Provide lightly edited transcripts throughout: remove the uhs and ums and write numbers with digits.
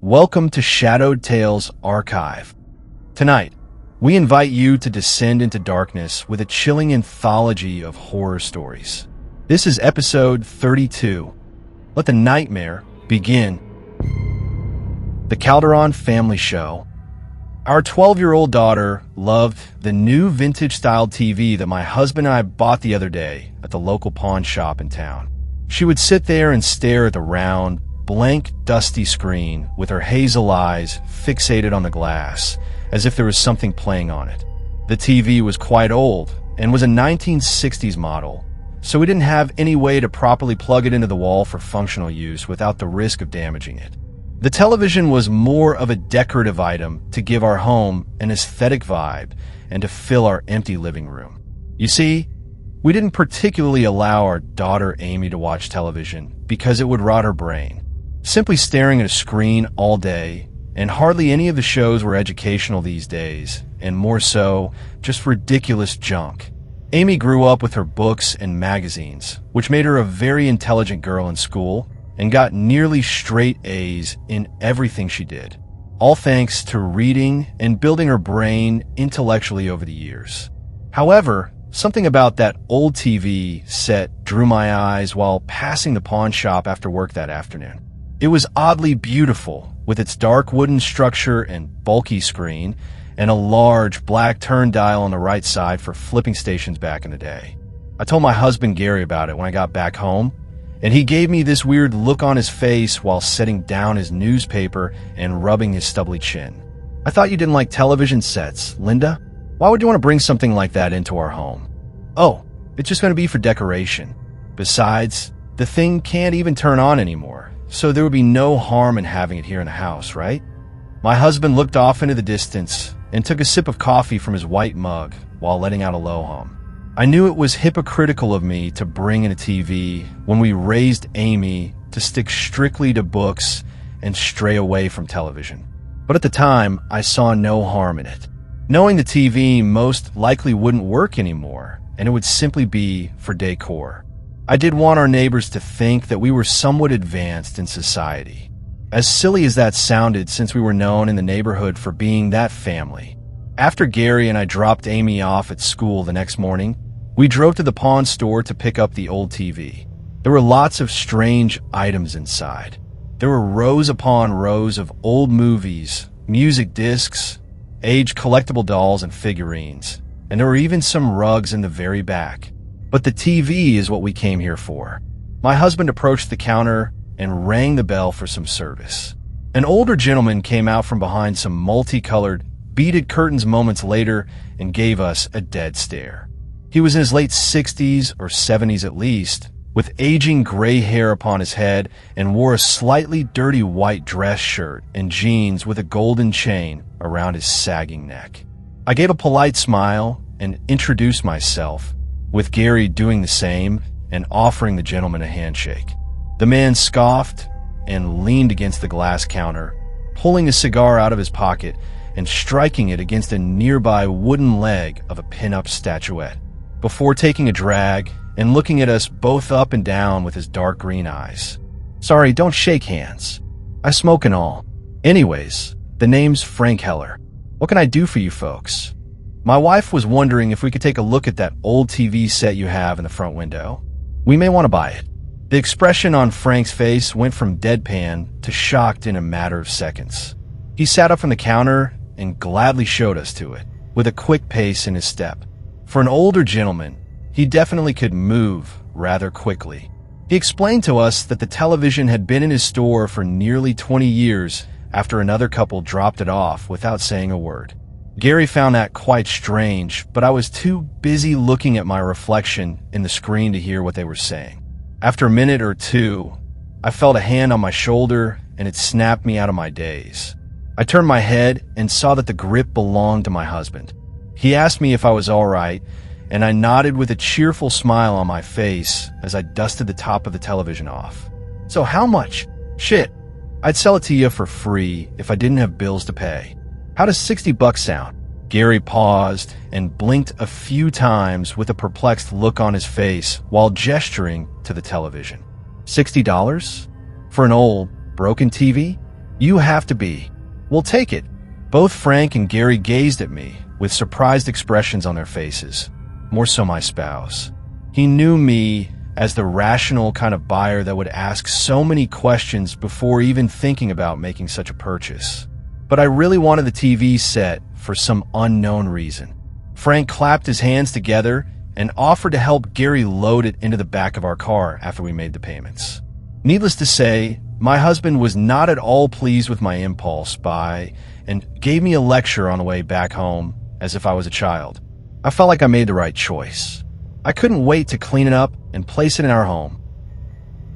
Welcome to Shadowed Tales Archive. Tonight, we invite you to descend into darkness with a chilling anthology of horror stories. This is episode 32. Let the nightmare begin. The Calderon Family Show. Our 12-year-old daughter loved the new vintage-style TV that my husband and I bought the other day at the local pawn shop in town. She would sit there and stare at the round, blank, dusty screen with her hazel eyes fixated on the glass, as if there was something playing on it. The TV was quite old and was a 1960s model, so we didn't have any way to properly plug it into the wall for functional use without the risk of damaging it. The television was more of a decorative item to give our home an aesthetic vibe and to fill our empty living room. You see, we didn't particularly allow our daughter Amy to watch television because it would rot her brain. Simply staring at a screen all day, and hardly any of the shows were educational these days, and more so, just ridiculous junk. Amy grew up with her books and magazines, which made her a very intelligent girl in school, and got nearly straight A's in everything she did, all thanks to reading and building her brain intellectually over the years. However, something about that old TV set drew my eyes while passing the pawn shop after work that afternoon. It was oddly beautiful, with its dark wooden structure and bulky screen, and a large black turn dial on the right side for flipping stations back in the day. I told my husband Gary about it when I got back home, and he gave me this weird look on his face while setting down his newspaper and rubbing his stubbly chin. I thought you didn't like television sets, Linda. Why would you want to bring something like that into our home? Oh, it's just going to be for decoration. Besides, the thing can't even turn on anymore, so there would be no harm in having it here in the house, right? My husband looked off into the distance and took a sip of coffee from his white mug while letting out a low hum. I knew it was hypocritical of me to bring in a TV when we raised Amy to stick strictly to books and stray away from television. But at the time, I saw no harm in it, knowing the TV most likely wouldn't work anymore, and it would simply be for decor. I did want our neighbors to think that we were somewhat advanced in society. As silly as that sounded, since we were known in the neighborhood for being that family. After Gary and I dropped Amy off at school the next morning, we drove to the pawn store to pick up the old TV. There were lots of strange items inside. There were rows upon rows of old movies, music discs, aged collectible dolls and figurines, and there were even some rugs in the very back. But the TV is what we came here for. My husband approached the counter and rang the bell for some service. An older gentleman came out from behind some multicolored, beaded curtains moments later and gave us a dead stare. He was in his late 60s or 70s at least, with aging gray hair upon his head, and wore a slightly dirty white dress shirt and jeans with a golden chain around his sagging neck. I gave a polite smile and introduced myself, with Gary doing the same and offering the gentleman a handshake. The man scoffed and leaned against the glass counter, pulling a cigar out of his pocket and striking it against a nearby wooden leg of a pin-up statuette, before taking a drag and looking at us both up and down with his dark green eyes. Sorry, don't shake hands. I smoke and all. Anyways, the name's Frank Heller. What can I do for you folks? My wife was wondering if we could take a look at that old TV set you have in the front window. We may want to buy it. The expression on Frank's face went from deadpan to shocked in a matter of seconds. He sat up from the counter and gladly showed us to it, with a quick pace in his step. For an older gentleman, he definitely could move rather quickly. He explained to us that the television had been in his store for nearly 20 years after another couple dropped it off without saying a word. Gary found that quite strange, but I was too busy looking at my reflection in the screen to hear what they were saying. After a minute or two, I felt a hand on my shoulder and it snapped me out of my daze. I turned my head and saw that the grip belonged to my husband. He asked me if I was all right, and I nodded with a cheerful smile on my face as I dusted the top of the television off. So how much? Shit, I'd sell it to you for free if I didn't have bills to pay. How does $60 sound? Gary paused and blinked a few times with a perplexed look on his face while gesturing to the television. $60? For an old, broken TV? You have to be. We'll take it. Both Frank and Gary gazed at me with surprised expressions on their faces, more so my spouse. He knew me as the rational kind of buyer that would ask so many questions before even thinking about making such a purchase. But I really wanted the TV set for some unknown reason. Frank clapped his hands together and offered to help Gary load it into the back of our car after we made the payments. Needless to say, my husband was not at all pleased with my impulse buy and gave me a lecture on the way back home as if I was a child. I felt like I made the right choice. I couldn't wait to clean it up and place it in our home.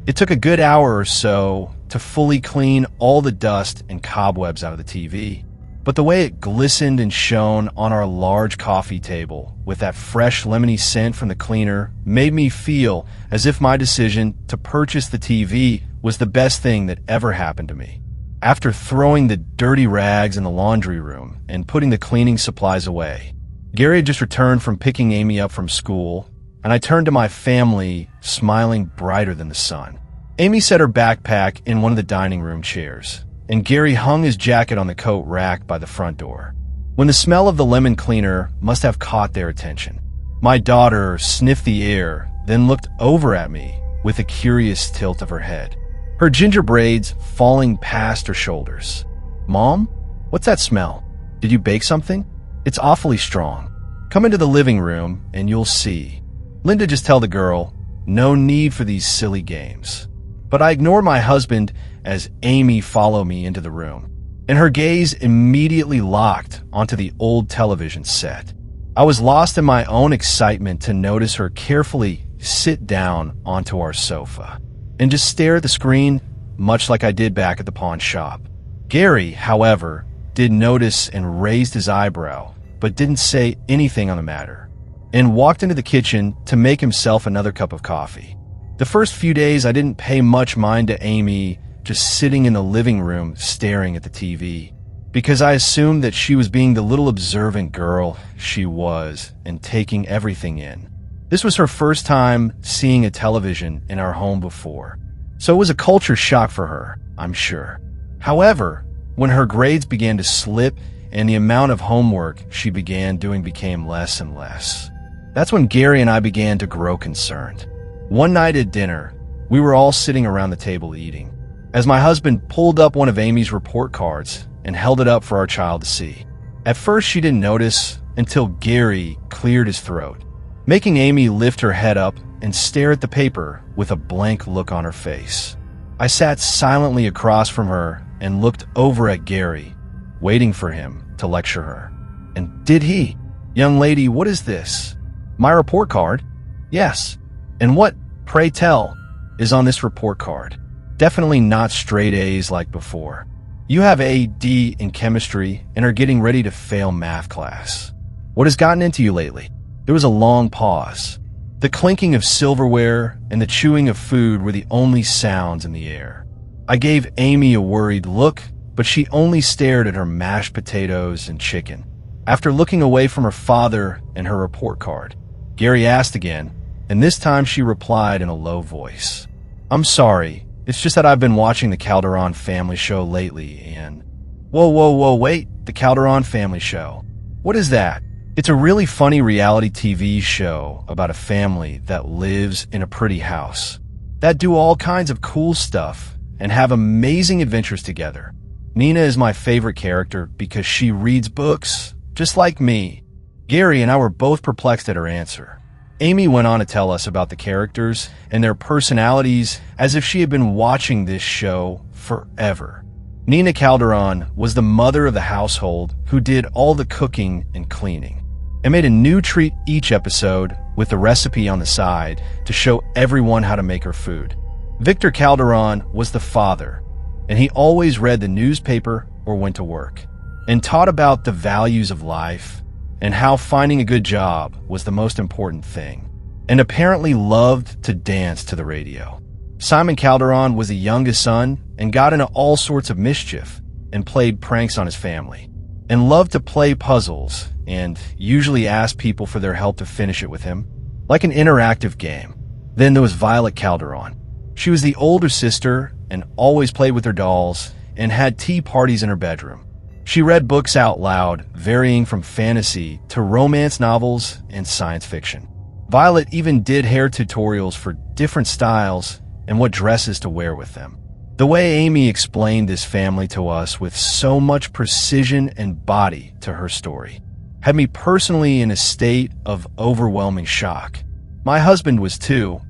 It took a good hour or so to fully clean all the dust and cobwebs out of the TV. But the way it glistened and shone on our large coffee table with that fresh lemony scent from the cleaner made me feel as if my decision to purchase the TV was the best thing that ever happened to me. After throwing the dirty rags in the laundry room and putting the cleaning supplies away, Gary had just returned from picking Amy up from school, and I turned to my family, smiling brighter than the sun. Amy set her backpack in one of the dining room chairs, and Gary hung his jacket on the coat rack by the front door. When the smell of the lemon cleaner must have caught their attention, my daughter sniffed the air, then looked over at me with a curious tilt of her head, her ginger braids falling past her shoulders. "Mom, what's that smell? Did you bake something? It's awfully strong. Come into the living room and you'll see." Linda just tell the girl, no need for these silly games. But I ignored my husband as Amy followed me into the room, and her gaze immediately locked onto the old television set. I was lost in my own excitement to notice her carefully sit down onto our sofa and just stare at the screen, much like I did back at the pawn shop. Gary, however, did notice and raised his eyebrow, but didn't say anything on the matter, and walked into the kitchen to make himself another cup of coffee. The first few days, I didn't pay much mind to Amy just sitting in the living room staring at the TV, because I assumed that she was being the little observant girl she was and taking everything in. This was her first time seeing a television in our home before, so it was a culture shock for her, I'm sure. However, when her grades began to slip and the amount of homework she began doing became less and less, that's when Gary and I began to grow concerned. One night at dinner, we were all sitting around the table eating, as my husband pulled up one of Amy's report cards and held it up for our child to see. At first, she didn't notice until Gary cleared his throat, making Amy lift her head up and stare at the paper with a blank look on her face. I sat silently across from her and looked over at Gary, waiting for him to lecture her. And did he? "Young lady, what is this?" "My report card?" "Yes. And what, pray tell, is on this report card?" "Definitely not straight A's like before. You have a D in chemistry and are getting ready to fail math class. What has gotten into you lately?" There was a long pause. The clinking of silverware and the chewing of food were the only sounds in the air. I gave Amy a worried look, but she only stared at her mashed potatoes and chicken. After looking away from her father and her report card, Gary asked again, and this time she replied in a low voice, "I'm sorry, it's just that I've been watching the Calderon Family Show lately and..." Whoa, wait, the Calderon Family Show. What is that?" "It's a really funny reality TV show about a family that lives in a pretty house, that do all kinds of cool stuff and have amazing adventures together. Nina is my favorite character because she reads books, just like me." Gary and I were both perplexed at her answer. Amy went on to tell us about the characters and their personalities as if she had been watching this show forever. Nina Calderon was the mother of the household who did all the cooking and cleaning, and made a new treat each episode with the recipe on the side to show everyone how to make her food. Victor Calderon was the father, and he always read the newspaper or went to work, and taught about the values of life and how finding a good job was the most important thing, and apparently loved to dance to the radio. Simon Calderon was the youngest son and got into all sorts of mischief and played pranks on his family, and loved to play puzzles and usually asked people for their help to finish it with him, like an interactive game. Then there was Violet Calderon. She was the older sister and always played with her dolls and had tea parties in her bedroom. She read books out loud, varying from fantasy to romance novels and science fiction. Violet even did hair tutorials for different styles and what dresses to wear with them. The way Amy explained this family to us with so much precision and body to her story had me personally in a state of overwhelming shock. My husband was too,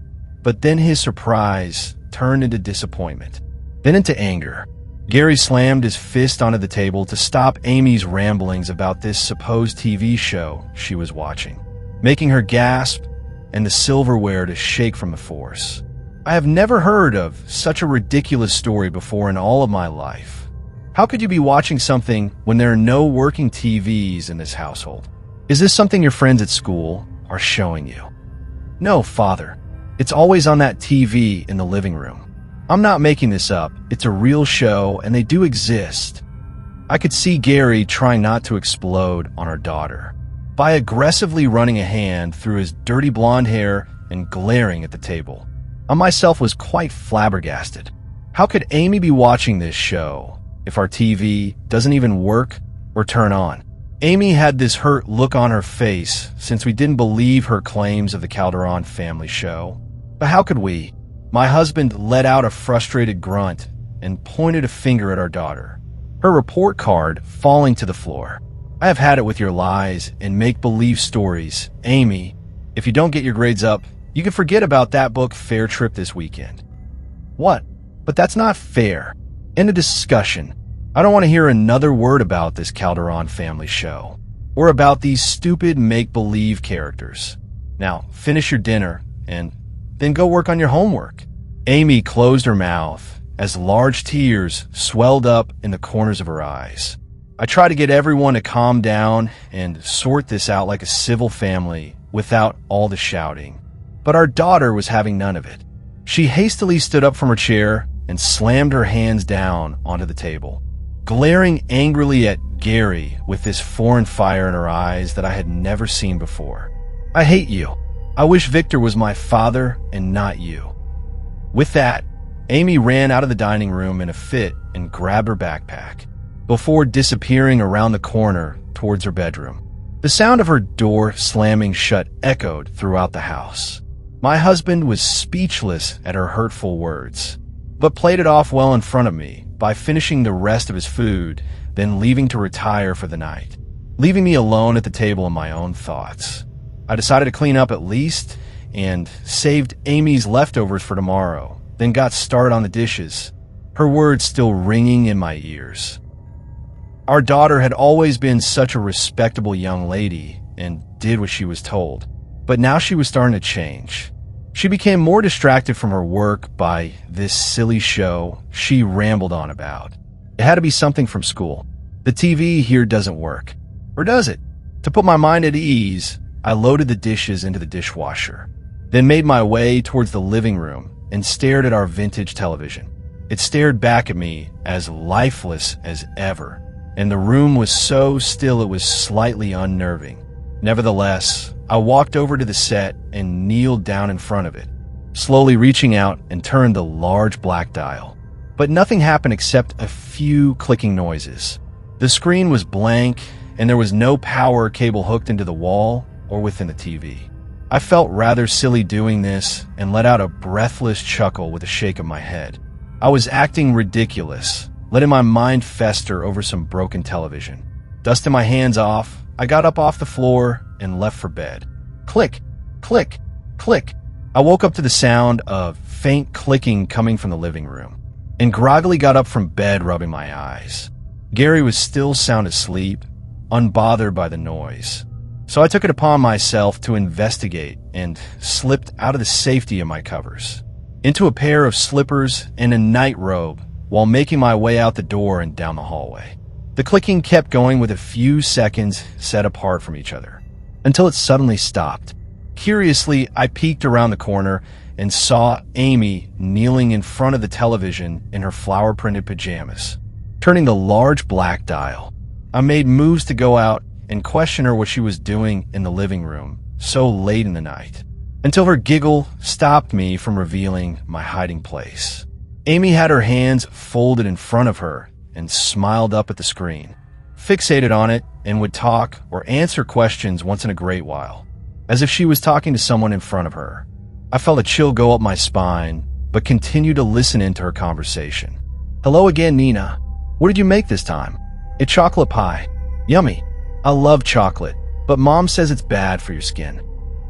but then his surprise turned into disappointment, then into anger. Gary slammed his fist onto the table to stop Amy's ramblings about this supposed TV show she was watching, making her gasp and the silverware to shake from the force. I have never heard of such a ridiculous story before in all of my life. How could you be watching something when there are no working TVs in this household? Is this something your friends at school are showing you? No, Father. It's always on that TV in the living room. I'm not making this up. It's a real show, and they do exist. I could see Gary trying not to explode on our daughter by aggressively running a hand through his dirty blonde hair and glaring at the table. I myself was quite flabbergasted. How could Amy be watching this show if our TV doesn't even work or turn on? Amy had this hurt look on her face since we didn't believe her claims of the Calderon Family Show. But how could we? My husband let out a frustrated grunt and pointed a finger at our daughter, her report card falling to the floor. I have had it with your lies and make-believe stories. Amy, if you don't get your grades up, you can forget about that book fair trip this weekend. What? But that's not fair. End of discussion. I don't want to hear another word about this Calderon Family Show or about these stupid make-believe characters. Now, finish your dinner and then go work on your homework. Amy closed her mouth as large tears swelled up in the corners of her eyes. I tried to get everyone to calm down and sort this out like a civil family without all the shouting. But our daughter was having none of it. She hastily stood up from her chair and slammed her hands down onto the table, glaring angrily at Gary with this foreign fire in her eyes that I had never seen before. I hate you. I wish Victor was my father and not you. With that, Amy ran out of the dining room in a fit and grabbed her backpack before disappearing around the corner towards her bedroom. The sound of her door slamming shut echoed throughout the house. My husband was speechless at her hurtful words, but played it off well in front of me by finishing the rest of his food, then leaving to retire for the night, leaving me alone at the table in my own thoughts. I decided to clean up at least and saved Amy's leftovers for tomorrow, then got started on the dishes, her words still ringing in my ears. Our daughter had always been such a respectable young lady and did what she was told, but now she was starting to change. She became more distracted from her work by this silly show she rambled on about. It had to be something from school. The TV here doesn't work. Or does it? To put my mind at ease, I loaded the dishes into the dishwasher, then made my way towards the living room and stared at our vintage television. It stared back at me as lifeless as ever, and the room was so still it was slightly unnerving. Nevertheless, I walked over to the set and kneeled down in front of it, slowly reaching out and turned the large black dial. But nothing happened except a few clicking noises. The screen was blank, and there was no power cable hooked into the wall or within the TV. I felt rather silly doing this and let out a breathless chuckle with a shake of my head. I was acting ridiculous, letting my mind fester over some broken television. Dusting my hands off, I got up off the floor and left for bed. Click, click, click. I woke up to the sound of faint clicking coming from the living room and groggily got up from bed, rubbing my eyes. Gary was still sound asleep, unbothered by the noise. So I took it upon myself to investigate and slipped out of the safety of my covers into a pair of slippers and a night robe while making my way out the door and down the hallway. The clicking kept going with a few seconds set apart from each other until it suddenly stopped. Curiously, I peeked around the corner and saw Amy kneeling in front of the television in her flower-printed pajamas, turning the large black dial. I made moves to go out and question her what she was doing in the living room so late in the night, until her giggle stopped me from revealing my hiding place. Amy had her hands folded in front of her and smiled up at the screen, fixated on it, and would talk or answer questions once in a great while, as if she was talking to someone in front of her. I felt a chill go up my spine, but continued to listen into her conversation. "Hello again, Nina. What did you make this time?" "A chocolate pie. Yummy. I love chocolate, but Mom says it's bad for your skin."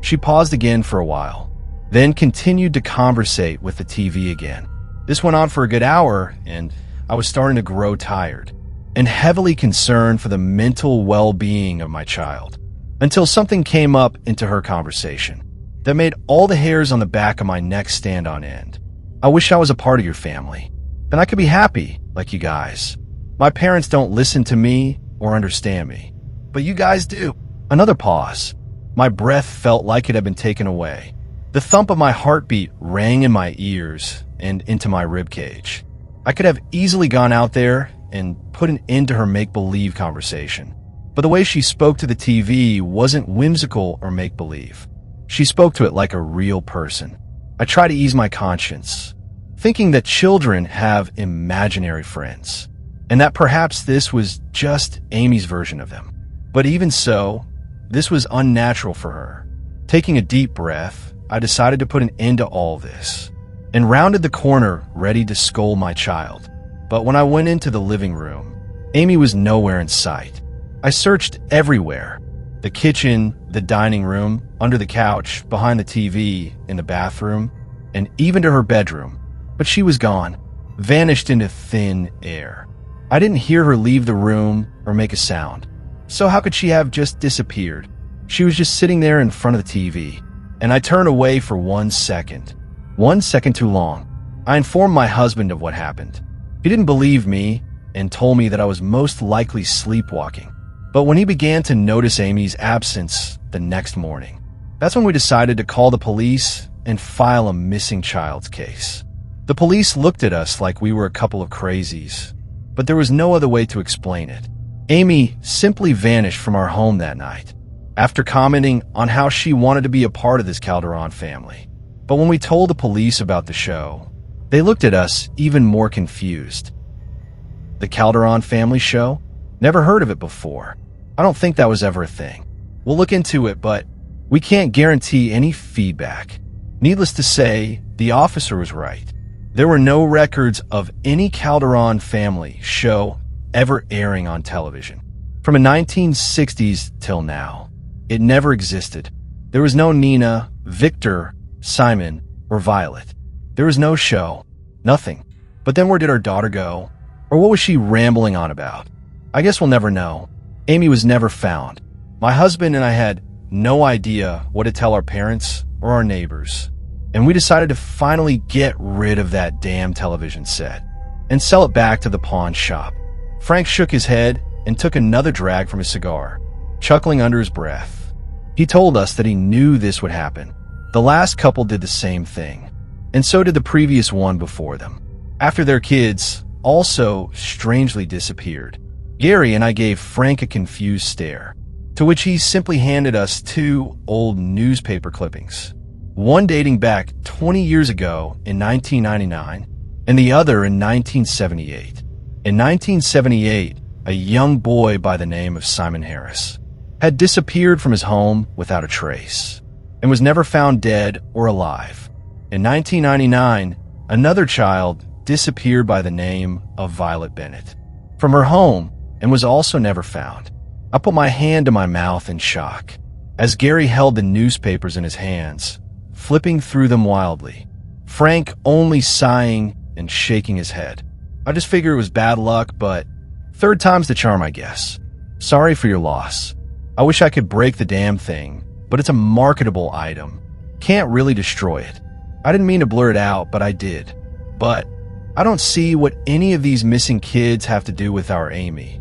She paused again for a while, then continued to conversate with the TV again. This went on for a good hour, and I was starting to grow tired and heavily concerned for the mental well-being of my child, until something came up into her conversation that made all the hairs on the back of my neck stand on end. "I wish I was a part of your family. Then I could be happy like you guys. My parents don't listen to me or understand me, but you guys do." Another pause. My breath felt like it had been taken away. The thump of my heartbeat rang in my ears and into my ribcage. I could have easily gone out there and put an end to her make-believe conversation, but the way she spoke to the TV wasn't whimsical or make-believe. She spoke to it like a real person. I tried to ease my conscience, thinking that children have imaginary friends, and that perhaps this was just Amy's version of them. But even so, this was unnatural for her. Taking a deep breath, I decided to put an end to all this, and rounded the corner ready to scold my child. But when I went into the living room, Amy was nowhere in sight. I searched everywhere: the kitchen, the dining room, under the couch, behind the TV, in the bathroom, and even to her bedroom. But she was gone, vanished into thin air. I didn't hear her leave the room or make a sound. So how could she have just disappeared? She was just sitting there in front of the TV, and I turned away for 1 second. 1 second too long. I informed my husband of what happened. He didn't believe me and told me that I was most likely sleepwalking. But when he began to notice Amy's absence the next morning, that's when we decided to call the police and file a missing child's case. The police looked at us like we were a couple of crazies, but there was no other way to explain it. Amy simply vanished from our home that night, after commenting on how she wanted to be a part of this Calderon family. But when we told the police about the show, they looked at us even more confused. The Calderon Family Show? Never heard of it before. I don't think that was ever a thing. We'll look into it, but we can't guarantee any feedback. Needless to say, the officer was right. There were no records of any Calderon Family Show ever airing on television. From the 1960s till now, it never existed. There was no Nina, Victor, Simon, or Violet. There was no show. Nothing. But then where did our daughter go? Or what was she rambling on about? I guess we'll never know. Amy was never found. My husband and I had no idea what to tell our parents or our neighbors, and we decided to finally get rid of that damn television set and sell it back to the pawn shop. Frank shook his head and took another drag from his cigar, chuckling under his breath. He told us that he knew this would happen. The last couple did the same thing, and so did the previous one before them. After their kids also strangely disappeared, Gary and I gave Frank a confused stare, to which he simply handed us 2 old newspaper clippings, one dating back 20 years ago in 1999 and the other in 1978. In 1978, a young boy by the name of Simon Harris had disappeared from his home without a trace and was never found dead or alive. In 1999, another child disappeared by the name of Violet Bennett from her home and was also never found. I put my hand to my mouth in shock as Gary held the newspapers in his hands, flipping through them wildly, Frank only sighing and shaking his head. I just figured it was bad luck, but third time's the charm, I guess. Sorry for your loss. I wish I could break the damn thing, but it's a marketable item. Can't really destroy it. I didn't mean to blur it out, but I did. But I don't see what any of these missing kids have to do with our Amy.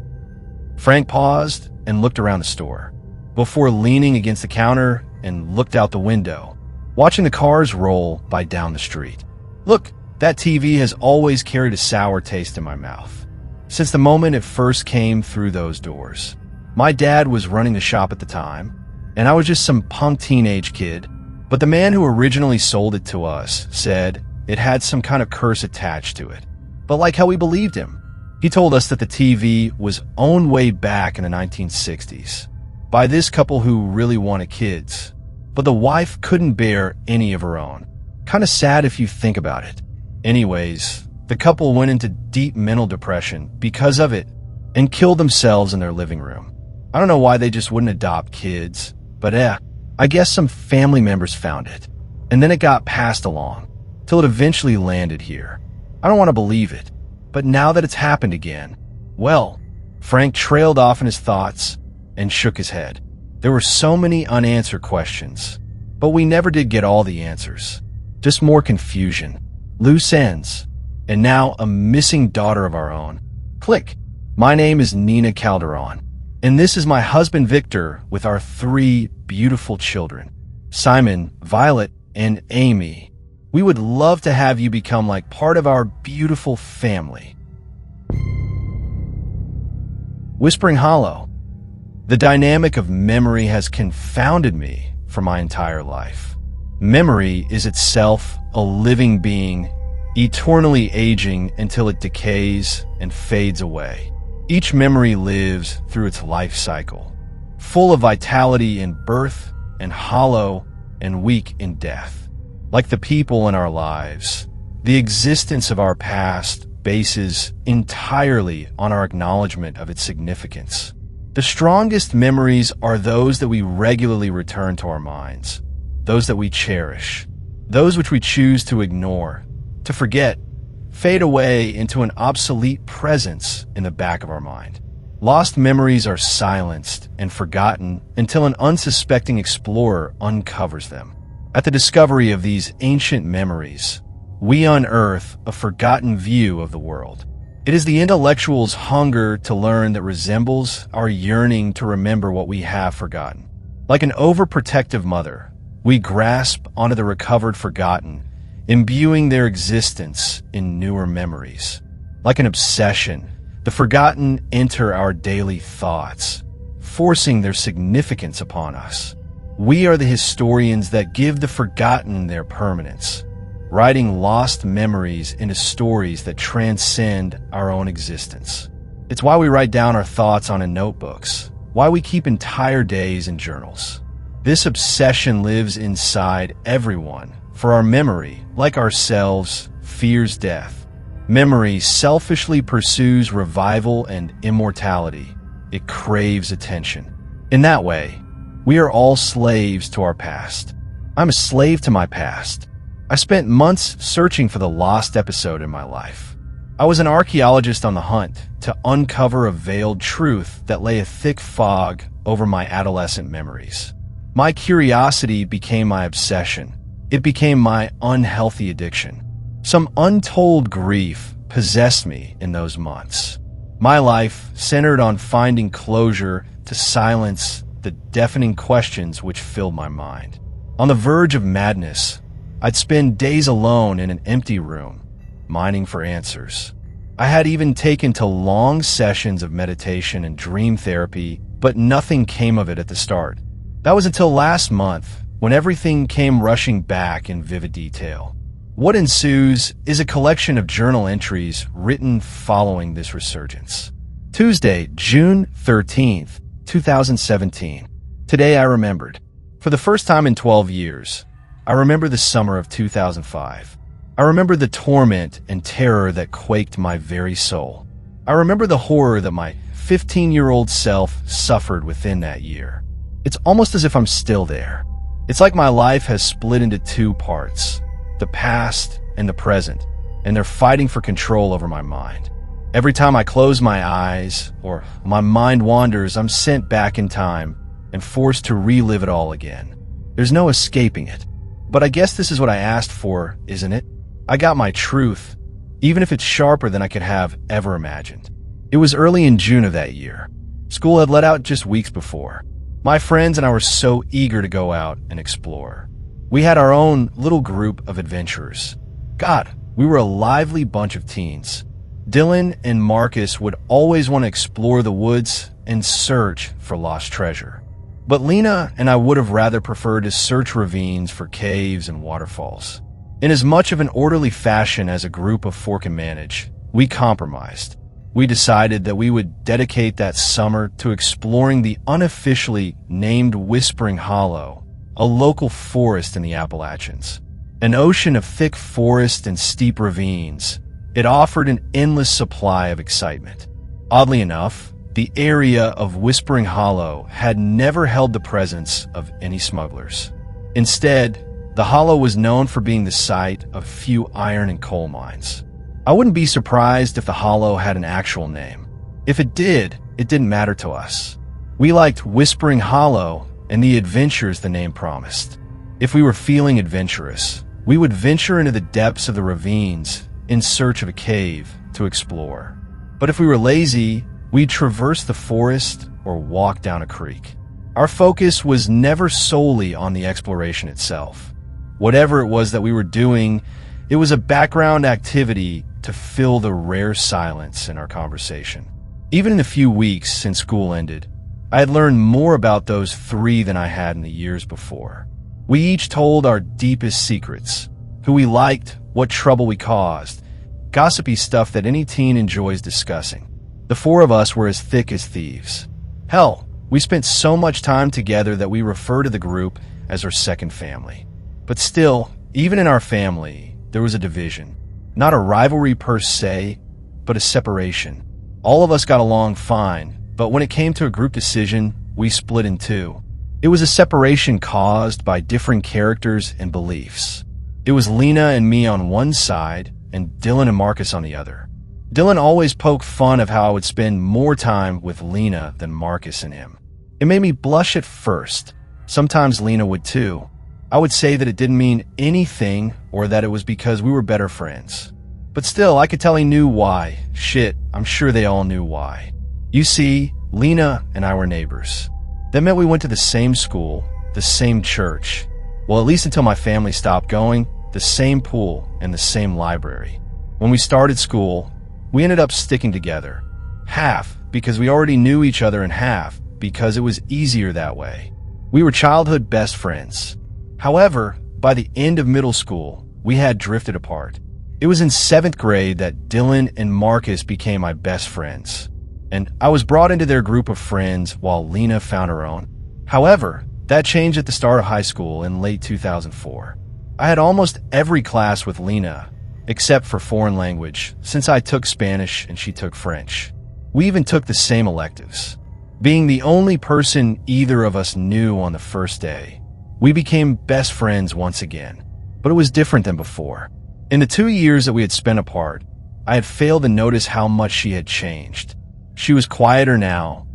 Frank paused and looked around the store, before leaning against the counter and looked out the window, watching the cars roll by down the street. Look, that TV has always carried a sour taste in my mouth, since the moment it first came through those doors. My dad was running the shop at the time, and I was just some punk teenage kid, but the man who originally sold it to us said it had some kind of curse attached to it. But like how we believed him, He told us that the TV was owned way back in the 1960s by this couple who really wanted kids, but the wife couldn't bear any of her own. Kind of sad if you think about it. Anyways, the couple went into deep mental depression because of it and killed themselves in their living room. I don't know why they just wouldn't adopt kids, but I guess some family members found it, and then it got passed along, till it eventually landed here. I don't want to believe it, but now that it's happened again, well, Frank trailed off in his thoughts and shook his head. There were so many unanswered questions, but we never did get all the answers. Just more confusion, loose ends, and now a missing daughter of our own. Click. My name is Nina Calderon, and this is my husband Victor with our 3 beautiful children, Simon, Violet, and Amy. We would love to have you become like part of our beautiful family. Whispering Hollow. The dynamic of memory has confounded me for my entire life. Memory is itself a living being, eternally aging until it decays and fades away. Each memory lives through its life cycle, full of vitality in birth and hollow and weak in death. Like the people in our lives, the existence of our past bases entirely on our acknowledgement of its significance. The strongest memories are those that we regularly return to our minds, those that we cherish, those which we choose to ignore, to forget, fade away into an obsolete presence in the back of our mind. Lost memories are silenced and forgotten until an unsuspecting explorer uncovers them. At the discovery of these ancient memories, we unearth a forgotten view of the world. It is the intellectual's hunger to learn that resembles our yearning to remember what we have forgotten. Like an overprotective mother, we grasp onto the recovered forgotten, imbuing their existence in newer memories. Like an obsession, the forgotten enter our daily thoughts, forcing their significance upon us. We are the historians that give the forgotten their permanence, writing lost memories into stories that transcend our own existence. It's why we write down our thoughts on in notebooks, why we keep entire days in journals. This obsession lives inside everyone, for our memory, like ourselves, fears death. Memory selfishly pursues revival and immortality. It craves attention. In that way, we are all slaves to our past. I'm a slave to my past. I spent months searching for the lost episode in my life. I was an archaeologist on the hunt to uncover a veiled truth that lay a thick fog over my adolescent memories. My curiosity became my obsession. It became my unhealthy addiction. Some untold grief possessed me in those months. My life centered on finding closure to silence the deafening questions which filled my mind. On the verge of madness, I'd spend days alone in an empty room, mining for answers. I had even taken to long sessions of meditation and dream therapy, but nothing came of it at the start. That was until last month, when everything came rushing back in vivid detail. What ensues is a collection of journal entries written following this resurgence. Tuesday, June 13th, 2017. Today I remembered. For the first time in 12 years, I remember the summer of 2005. I remember the torment and terror that quaked my very soul. I remember the horror that my 15-year-old self suffered within that year. It's almost as if I'm still there. It's like my life has split into 2 parts, the past and the present, and they're fighting for control over my mind. Every time I close my eyes or my mind wanders, I'm sent back in time and forced to relive it all again. There's no escaping it. But I guess this is what I asked for, isn't it? I got my truth, even if it's sharper than I could have ever imagined. It was early in June of that year. School had let out just weeks before. My friends and I were so eager to go out and explore. We had our own little group of adventurers. God, we were a lively bunch of teens. Dylan and Marcus would always want to explore the woods and search for lost treasure. But Lena and I would have rather preferred to search ravines for caves and waterfalls. In as much of an orderly fashion as a group of 4 can manage, we compromised. we decided that we would dedicate that summer to exploring the unofficially named Whispering Hollow, a local forest in the Appalachians. An ocean of thick forest and steep ravines, it offered an endless supply of excitement. Oddly enough, the area of Whispering Hollow had never held the presence of any smugglers. Instead, the hollow was known for being the site of a few iron and coal mines. I wouldn't be surprised if the hollow had an actual name. If it did, it didn't matter to us. We liked Whispering Hollow and the adventures the name promised. If we were feeling adventurous, we would venture into the depths of the ravines in search of a cave to explore. But if we were lazy, we'd traverse the forest or walk down a creek. Our focus was never solely on the exploration itself. Whatever it was that we were doing, it was a background activity to fill the rare silence in our conversation. Even in the few weeks since school ended, I had learned more about those three than I had in the years before. We each told our deepest secrets, who we liked, what trouble we caused, gossipy stuff that any teen enjoys discussing. The four of us were as thick as thieves. Hell, we spent so much time together that we refer to the group as our second family. But still, even in our family, there was a division. Not a rivalry per se, but a separation. All of us got along fine, but when it came to a group decision, we split in two. It was a separation caused by differing characters and beliefs. It was Lena and me on one side, and Dylan and Marcus on the other. Dylan always poked fun of how I would spend more time with Lena than Marcus and him. It made me blush at first. Sometimes Lena would too. I would say that it didn't mean anything or that it was because we were better friends. But still, I could tell he knew why. Shit, I'm sure they all knew why. You see, Lena and I were neighbors. That meant we went to the same school, the same church. Well, at least until my family stopped going, the same pool and the same library. When we started school, we ended up sticking together. Half because we already knew each other and half because it was easier that way. We were childhood best friends. However, by the end of middle school, we had drifted apart. It was in 7th grade that Dylan and Marcus became my best friends, and I was brought into their group of friends while Lena found her own. However, that changed at the start of high school in late 2004. I had almost every class with Lena, except for foreign language, since I took Spanish and she took French. We even took the same electives. Being the only person either of us knew on the first day, we became best friends once again, but it was different than before. In the 2 years that we had spent apart, I had failed to notice how much she had changed. She was quieter now,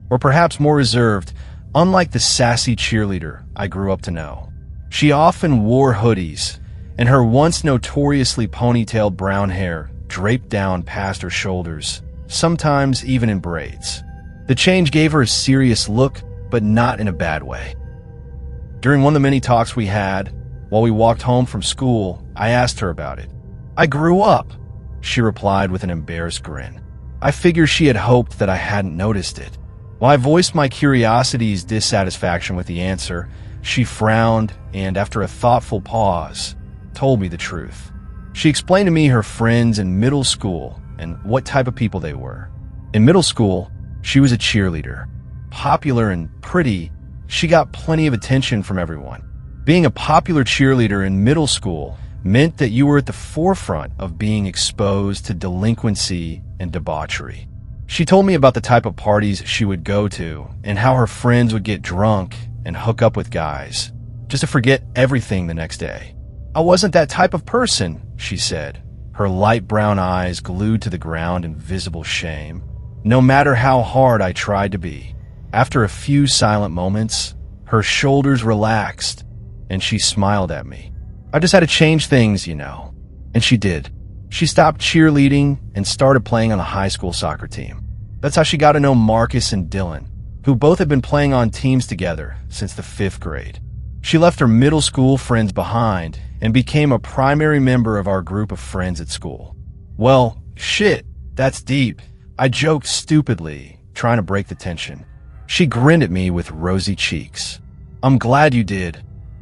or perhaps more reserved, unlike the sassy cheerleader I grew up to know. She often wore hoodies, and her once notoriously ponytailed brown hair draped down past her shoulders, sometimes even in braids. The change gave her a serious look, but not in a bad way. During one of the many talks we had, while we walked home from school, I asked her about it. "I grew up," she replied with an embarrassed grin. I figured she had hoped that I hadn't noticed it. While I voiced my curiosity's dissatisfaction with the answer, she frowned and, after a thoughtful pause, told me the truth. She explained to me her friends in middle school and what type of people they were. In middle school, she was a cheerleader. Popular and pretty, she got plenty of attention from everyone. Being a popular cheerleader in middle school meant that you were at the forefront of being exposed to delinquency and debauchery. She told me about the type of parties she would go to and how her friends would get drunk and hook up with guys just to forget everything the next day. "I wasn't that type of person," she said, her light brown eyes glued to the ground in visible shame. No matter how hard I tried to be. After a few silent moments, her shoulders relaxed and she smiled at me. "I just had to change things, you know." And she did. She stopped cheerleading and started playing on the high school soccer team. That's how she got to know Marcus and Dylan, who both had been playing on teams together since the 5th grade. She left her middle school friends behind and became a primary member of our group of friends at school. Well, shit, that's deep. I joked stupidly, trying to break the tension. She grinned at me with rosy cheeks. "I'm glad you did."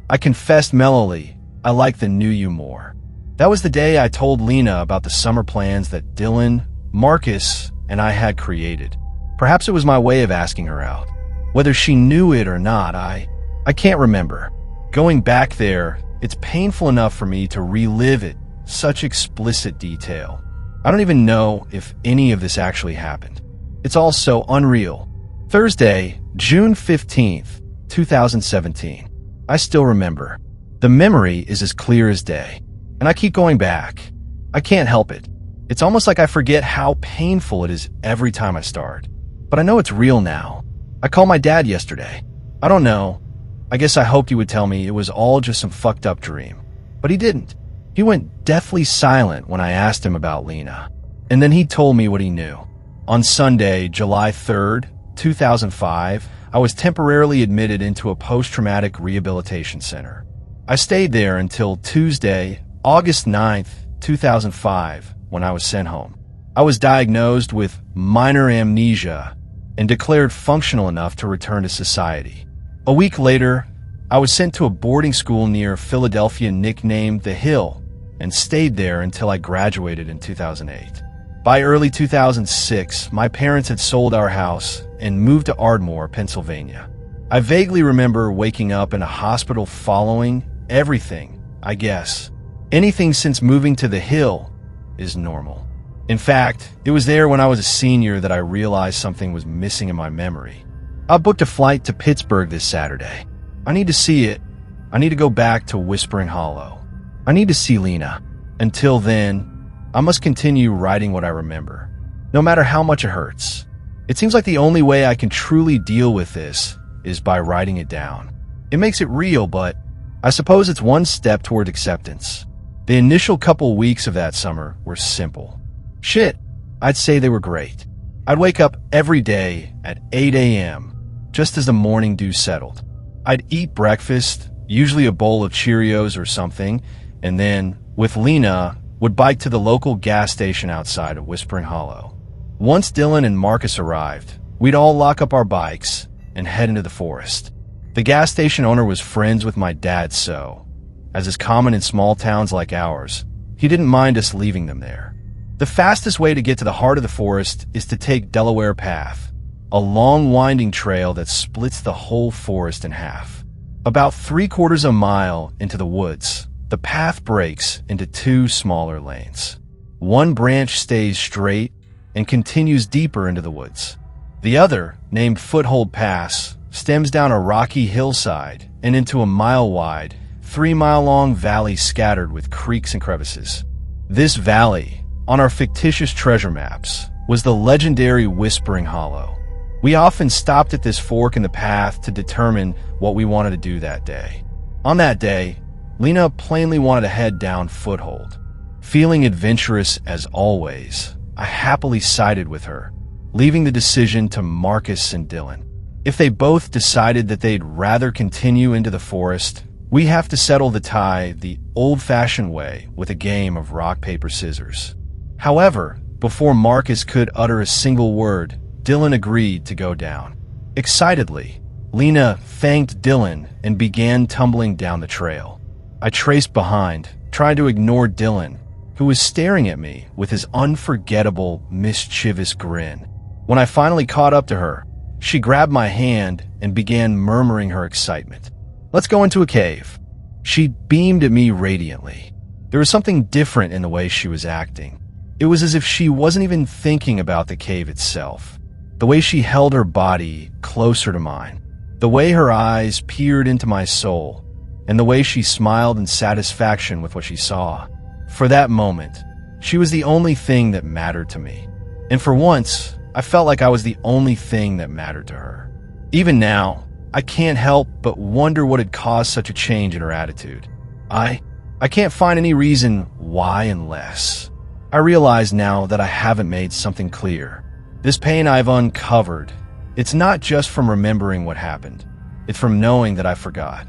I confessed mellowly, "I like the new you more." That was the day I told Lena about the summer plans that Dylan, Marcus, and I had created. Perhaps it was my way of asking her out. Whether she knew it or not, I can't remember. Going back there, it's painful enough for me to relive it, such explicit detail. I don't even know if any of this actually happened. It's all so unreal. Thursday, June 15th, 2017. I still remember. The memory is as clear as day, and I keep going back. I can't help it. It's almost like I forget how painful it is every time I start. But I know it's real now. I called my dad yesterday. I don't know. I guess I hoped he would tell me it was all just some fucked up dream. But he didn't. He went deathly silent when I asked him about Lena. And then he told me what he knew. On Sunday, July 3rd, 2005, I was temporarily admitted into a post-traumatic rehabilitation center. I stayed there until Tuesday, August 9th, 2005, when I was sent home. I was diagnosed with minor amnesia and declared functional enough to return to society. A week later, I was sent to a boarding school near Philadelphia nicknamed The Hill and stayed there until I graduated in 2008. By early 2006, my parents had sold our house and moved to Ardmore, Pennsylvania. I vaguely remember waking up in a hospital following everything, I guess. Anything since moving to The Hill is normal. In fact, it was there when I was a senior that I realized something was missing in my memory. I booked a flight to Pittsburgh this Saturday. I need to see it. I need to go back to Whispering Hollow. I need to see Lena. Until then, I must continue writing what I remember, no matter how much it hurts. It seems like the only way I can truly deal with this is by writing it down. It makes it real, but I suppose it's one step toward acceptance. The initial couple weeks of that summer were simple. Shit, I'd say they were great. I'd wake up every day at 8 a.m., just as the morning dew settled. I'd eat breakfast, usually a bowl of Cheerios or something, and then, with Lena, would bike to the local gas station outside of Whispering Hollow. Once Dylan and Marcus arrived, we'd all lock up our bikes and head into the forest. The gas station owner was friends with my dad, so, as is common in small towns like ours, he didn't mind us leaving them there. The fastest way to get to the heart of the forest is to take Delaware Path, a long winding trail that splits the whole forest in half. About 3/4 mile into the woods, the path breaks into two smaller lanes. One branch stays straight and continues deeper into the woods. The other, named Foothold Pass, stems down a rocky hillside and into a mile-wide, 3-mile-long valley scattered with creeks and crevices. This valley, on our fictitious treasure maps, was the legendary Whispering Hollow. We often stopped at this fork in the path to determine what we wanted to do that day. On that day, Lena plainly wanted to head down Foothold. Feeling adventurous as always, I happily sided with her, leaving the decision to Marcus and Dylan. If they both decided that they'd rather continue into the forest, we have to settle the tie the old-fashioned way with a game of rock, paper, scissors. However, before Marcus could utter a single word, Dylan agreed to go down. Excitedly, Lena thanked Dylan and began tumbling down the trail. I traced behind, trying to ignore Dylan, who was staring at me with his unforgettable, mischievous grin. When I finally caught up to her, she grabbed my hand and began murmuring her excitement. "Let's go into a cave." She beamed at me radiantly. There was something different in the way she was acting. It was as if she wasn't even thinking about the cave itself. The way she held her body closer to mine, the way her eyes peered into my soul, and the way she smiled in satisfaction with what she saw. For that moment, she was the only thing that mattered to me. And for once, I felt like I was the only thing that mattered to her. Even now, I can't help but wonder what had caused such a change in her attitude. I can't find any reason why unless I realize now that I haven't made something clear. This pain I've uncovered, it's not just from remembering what happened. It's from knowing that I forgot.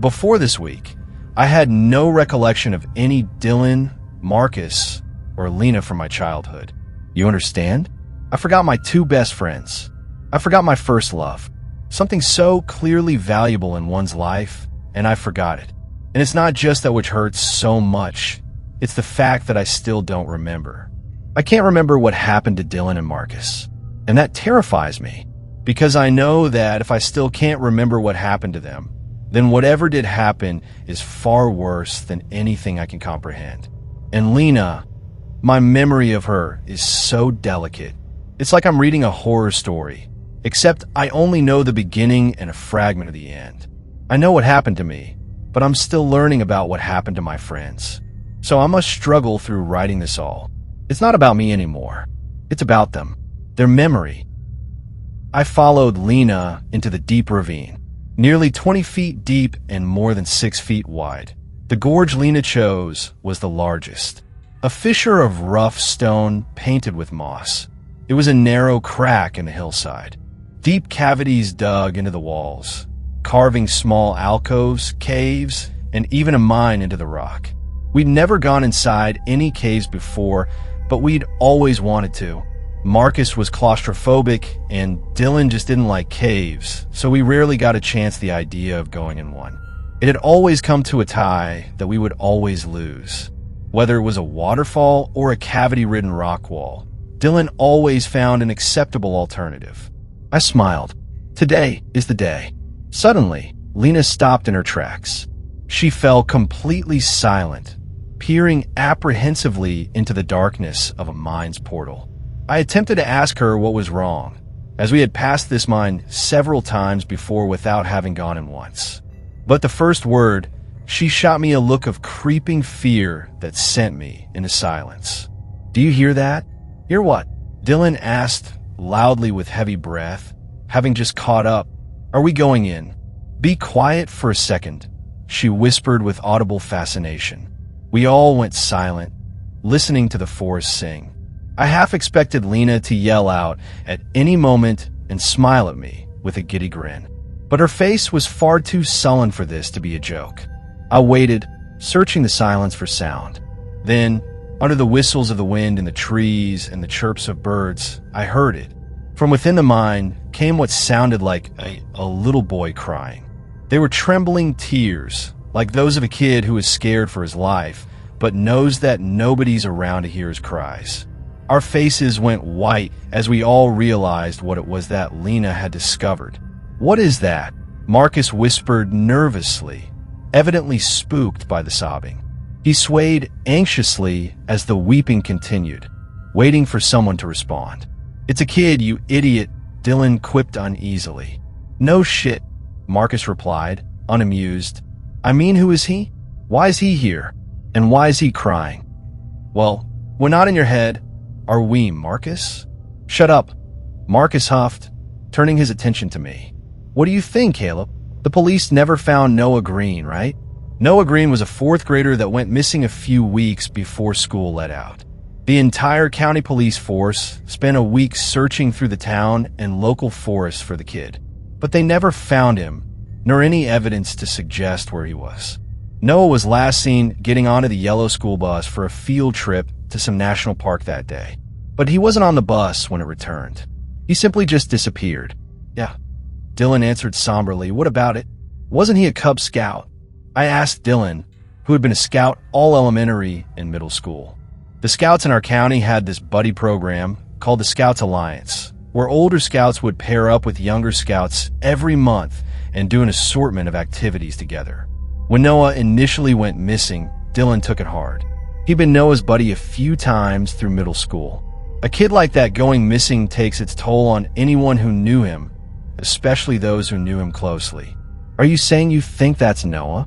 Before this week, I had no recollection of any Dylan, Marcus, or Lena from my childhood. You understand? I forgot my two best friends. I forgot my first love. Something so clearly valuable in one's life, and I forgot it. And it's not just that which hurts so much. It's the fact that I still don't remember. I can't remember what happened to Dylan and Marcus, and that terrifies me, because I know that if I still can't remember what happened to them, then whatever did happen is far worse than anything I can comprehend. And Lena, my memory of her is so delicate. It's like I'm reading a horror story, except I only know the beginning and a fragment of the end. I know what happened to me, but I'm still learning about what happened to my friends. So I must struggle through writing this all. It's not about me anymore. It's about them, their memory. I followed Lena into the deep ravine, nearly 20 feet deep and more than 6 feet wide. The gorge Lena chose was the largest, a fissure of rough stone painted with moss. It was a narrow crack in the hillside, deep cavities dug into the walls, carving small alcoves, caves, and even a mine into the rock. We'd never gone inside any caves before, but we'd always wanted to. Marcus was claustrophobic, and Dylan just didn't like caves, so we rarely got a chance the idea of going in one. It had always come to a tie that we would always lose. Whether it was a waterfall or a cavity-ridden rock wall, Dylan always found an acceptable alternative. I smiled. Today is the day. Suddenly, Lena stopped in her tracks. She fell completely silent, peering apprehensively into the darkness of a mine's portal. I attempted to ask her what was wrong, as we had passed this mine several times before without having gone in once. But the first word, she shot me a look of creeping fear that sent me into silence. "Do you hear that?" "Hear what?" Dylan asked loudly with heavy breath, having just caught up. "Are we going in?" "Be quiet for a second," she whispered with audible fascination. We all went silent, listening to the forest sing. I half expected Lena to yell out at any moment and smile at me with a giddy grin. But her face was far too sullen for this to be a joke. I waited, searching the silence for sound. Then, under the whistles of the wind in the trees and the chirps of birds, I heard it. From within the mine came what sounded like a little boy crying. They were trembling tears, like those of a kid who is scared for his life, but knows that nobody's around to hear his cries. Our faces went white as we all realized what it was that Lena had discovered. "What is that?" Marcus whispered nervously, evidently spooked by the sobbing. He swayed anxiously as the weeping continued, waiting for someone to respond. "It's a kid, you idiot," Dylan quipped uneasily. "No shit," Marcus replied, unamused. "I mean, who is he? Why is he here? And why is he crying?" "Well, we're not in your head. Are we, Marcus?" "Shut up," Marcus huffed, turning his attention to me. "What do you think, Caleb? The police never found Noah Green, right?" Noah Green was a 4th grader that went missing a few weeks before school let out. The entire county police force spent a week searching through the town and local forests for the kid, but they never found him, nor any evidence to suggest where he was. Noah was last seen getting onto the yellow school bus for a field trip to some national park that day, but he wasn't on the bus when it returned. He simply just disappeared. "Yeah," Dylan answered somberly. "What about it? Wasn't he a Cub Scout?" I asked Dylan, who had been a scout all elementary and middle school. The scouts in our county had this buddy program called the Scouts Alliance, where older scouts would pair up with younger scouts every month and do an assortment of activities together. When Noah initially went missing, Dylan took it hard. He'd been Noah's buddy a few times through middle school. A kid like that going missing takes its toll on anyone who knew him, especially those who knew him closely. "Are you saying you think that's Noah?"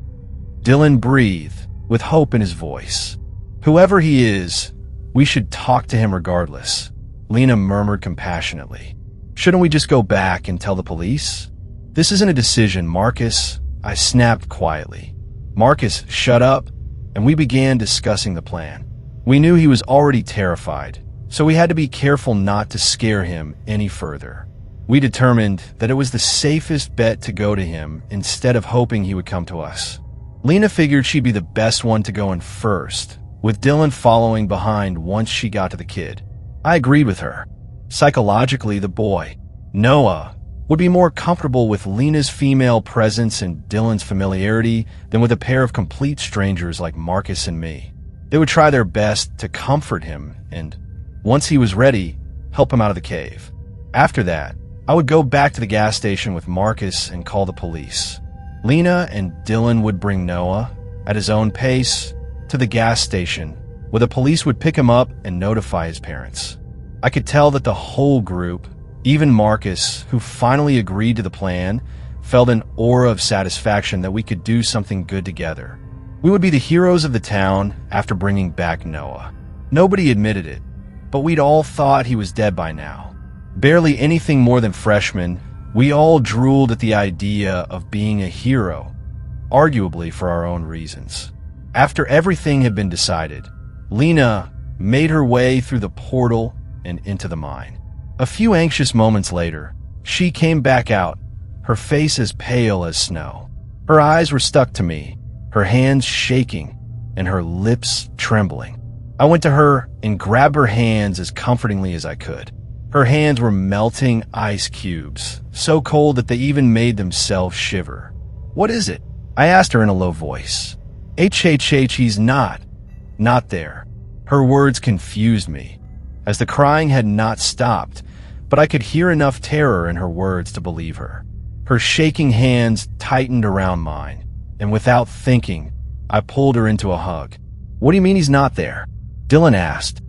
Dylan breathed, with hope in his voice. "Whoever he is, we should talk to him regardless," Lena murmured compassionately. "Shouldn't we just go back and tell the police?" "This isn't a decision, Marcus," I snapped quietly. Marcus shut up, and we began discussing the plan. We knew he was already terrified, so we had to be careful not to scare him any further. We determined that it was the safest bet to go to him instead of hoping he would come to us. Lena figured she'd be the best one to go in first, with Dylan following behind once she got to the kid. I agreed with her. Psychologically, the boy, Noah, would be more comfortable with Lena's female presence and Dylan's familiarity than with a pair of complete strangers like Marcus and me. They would try their best to comfort him, and Once he was ready, help him out of the cave. After that, I would go back to the gas station with Marcus and call the police. Lena and Dylan would bring Noah, at his own pace, to the gas station, where the police would pick him up and notify his parents. I could tell that the whole group, even Marcus, who finally agreed to the plan, felt an aura of satisfaction that we could do something good together. We would be the heroes of the town after bringing back Noah. Nobody admitted it, but we'd all thought he was dead by now. Barely anything more than freshmen, we all drooled at the idea of being a hero, arguably for our own reasons. After everything had been decided, Lena made her way through the portal and into the mine. A few anxious moments later, she came back out, her face as pale as snow. Her eyes were stuck to me, her hands shaking, and her lips trembling. I went to her and grabbed her hands as comfortingly as I could. Her hands were melting ice cubes, so cold that they even made themselves shiver. "What is it?" I asked her in a low voice. He's not there." Her words confused me, as the crying had not stopped, but I could hear enough terror in her words to believe her. Her shaking hands tightened around mine, and without thinking, I pulled her into a hug. "What do you mean he's not there?" Dylan asked.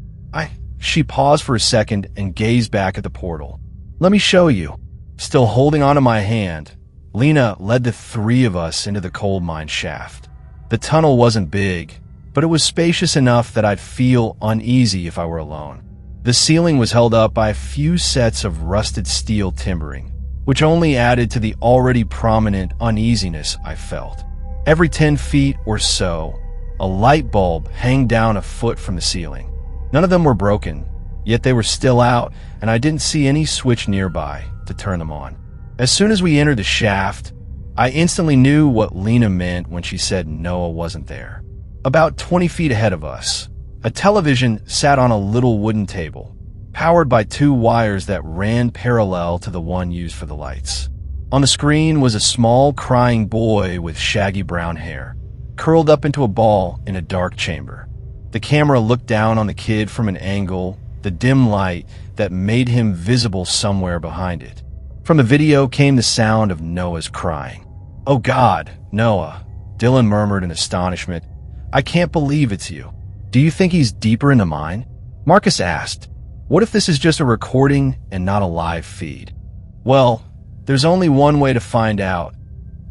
She paused for a second and gazed back at the portal. "Let me show you." Still holding onto my hand, Lena led the three of us into the coal mine shaft. The tunnel wasn't big, but it was spacious enough that I'd feel uneasy if I were alone. The ceiling was held up by a few sets of rusted steel timbering, which only added to the already prominent uneasiness I felt. Every 10 feet or so, a light bulb hung down a foot from the ceiling. None of them were broken, yet they were still out, and I didn't see any switch nearby to turn them on. As soon as we entered the shaft, I instantly knew what Lena meant when she said Noah wasn't there. About 20 feet ahead of us, a television sat on a little wooden table, powered by 2 wires that ran parallel to the one used for the lights. On the screen was a small crying boy with shaggy brown hair, curled up into a ball in a dark chamber. The camera looked down on the kid from an angle, the dim light that made him visible somewhere behind it. From the video came the sound of Noah's crying. "Oh God, Noah," Dylan murmured in astonishment. "I can't believe it's you. Do you think he's deeper in the mine?" Marcus asked, "What if this is just a recording and not a live feed?" "Well, there's only one way to find out,"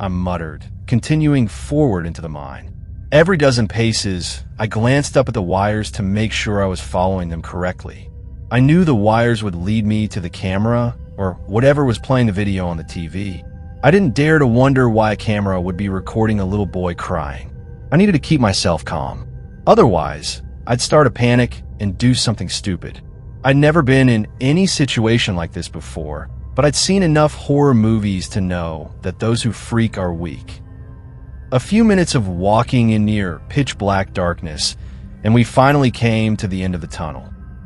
I muttered, continuing forward into the mine. Every dozen paces, I glanced up at the wires to make sure I was following them correctly. I knew the wires would lead me to the camera, or whatever was playing the video on the TV. I didn't dare to wonder why a camera would be recording a little boy crying. I needed to keep myself calm. Otherwise, I'd start a panic and do something stupid. I'd never been in any situation like this before, but I'd seen enough horror movies to know that those who freak are weak. A few minutes of walking in near pitch-black darkness, and we finally came to the end of the tunnel.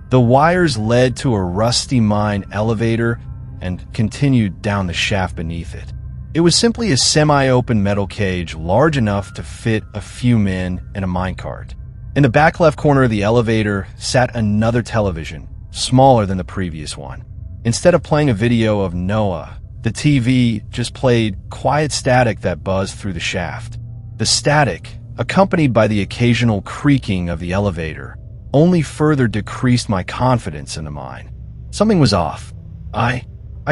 The wires led to a rusty mine elevator and continued down the shaft beneath it. It was simply a semi-open metal cage large enough to fit a few men and a minecart. In the back left corner of the elevator sat another television, smaller than the previous one. Instead of playing a video of Noah, the TV just played quiet static that buzzed through the shaft. The static, accompanied by the occasional creaking of the elevator, only further decreased my confidence in the mine. Something was off. I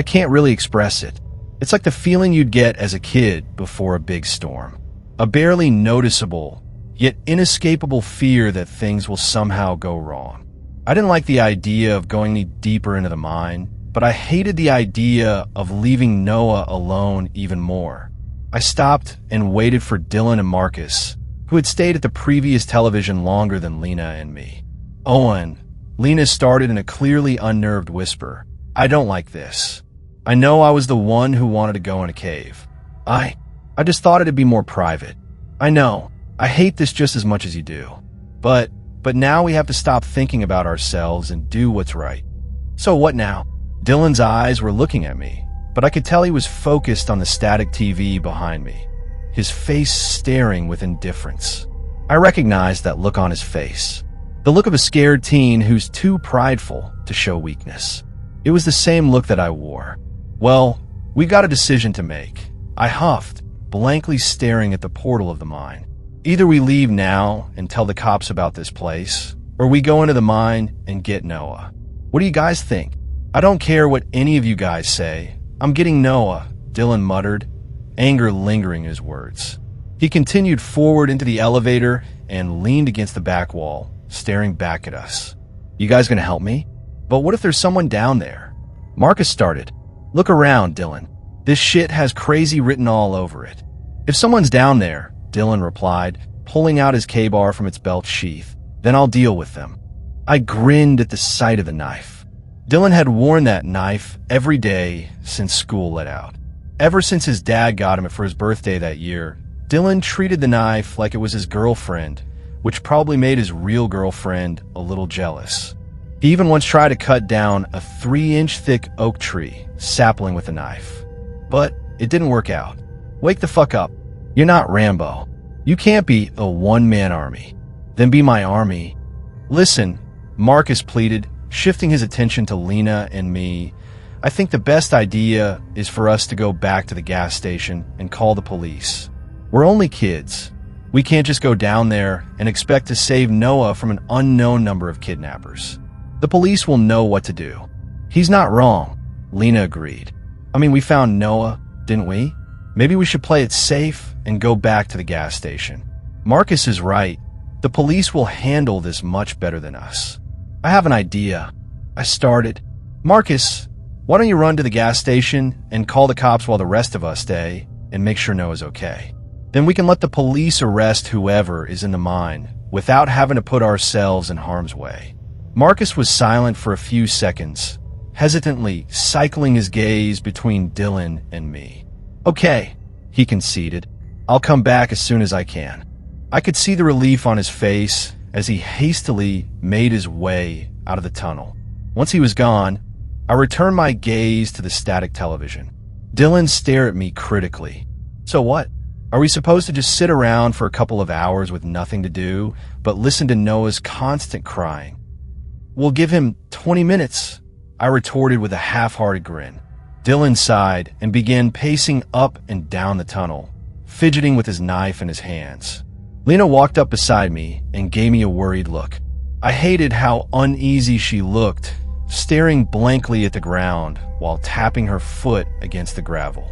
can't really express it. It's like the feeling you'd get as a kid before a big storm. A barely noticeable, yet inescapable fear that things will somehow go wrong. I didn't like the idea of going any deeper into the mine, but I hated the idea of leaving Noah alone even more. I stopped and waited for Dylan and Marcus, who had stayed at the previous television longer than Lena and me. "Owen," Lena started in a clearly unnerved whisper, "I don't like this. I know I was the one who wanted to go in a cave. I just thought it'd be more private. I know, I hate this just as much as you do. But now we have to stop thinking about ourselves and do what's right. So what now?" Dylan's eyes were looking at me, but I could tell he was focused on the static TV behind me, his face staring with indifference. I recognized that look on his face. The look of a scared teen who's too prideful to show weakness. It was the same look that I wore. Well, we got a decision to make. I huffed, blankly staring at the portal of the mine. Either we leave now and tell the cops about this place, or we go into the mine and get Noah. What do you guys think? I don't care what any of you guys say. I'm getting Noah, Dylan muttered, anger lingering in his words. He continued forward into the elevator and leaned against the back wall, staring back at us. You guys gonna help me? But what if there's someone down there? Marcus started. Look around, Dylan. This shit has crazy written all over it. If someone's down there, Dylan replied, pulling out his K-bar from its belt sheath, then I'll deal with them. I grinned at the sight of the knife. Dylan had worn that knife every day since school let out. Ever since his dad got him it for his birthday that year, Dylan treated the knife like it was his girlfriend, which probably made his real girlfriend a little jealous. He even once tried to cut down a 3-inch thick oak tree sapling with a knife. But it didn't work out. Wake the fuck up. You're not Rambo. You can't be a one-man army. Then be my army. Listen, Marcus pleaded, shifting his attention to Lena and me. I think the best idea is for us to go back to the gas station and call the police. We're only kids. We can't just go down there and expect to save Noah from an unknown number of kidnappers. The police will know what to do. He's not wrong, Lena agreed. I mean, we found Noah, didn't we? Maybe we should play it safe and go back to the gas station. Marcus is right. The police will handle this much better than us. I have an idea. I started. Marcus, why don't you run to the gas station and call the cops while the rest of us stay and make sure Noah's okay? Then we can let the police arrest whoever is in the mine without having to put ourselves in harm's way. Marcus was silent for a few seconds, hesitantly cycling his gaze between Dylan and me. Okay, he conceded. I'll come back as soon as I can. I could see the relief on his face as he hastily made his way out of the tunnel. Once he was gone, I returned my gaze to the static television. Dylan stared at me critically. So what? Are we supposed to just sit around for a couple of hours with nothing to do, but listen to Noah's constant crying? We'll give him 20 minutes, I retorted with a half-hearted grin. Dylan sighed and began pacing up and down the tunnel, fidgeting with his knife in his hands. Lena walked up beside me and gave me a worried look. I hated how uneasy she looked, staring blankly at the ground while tapping her foot against the gravel.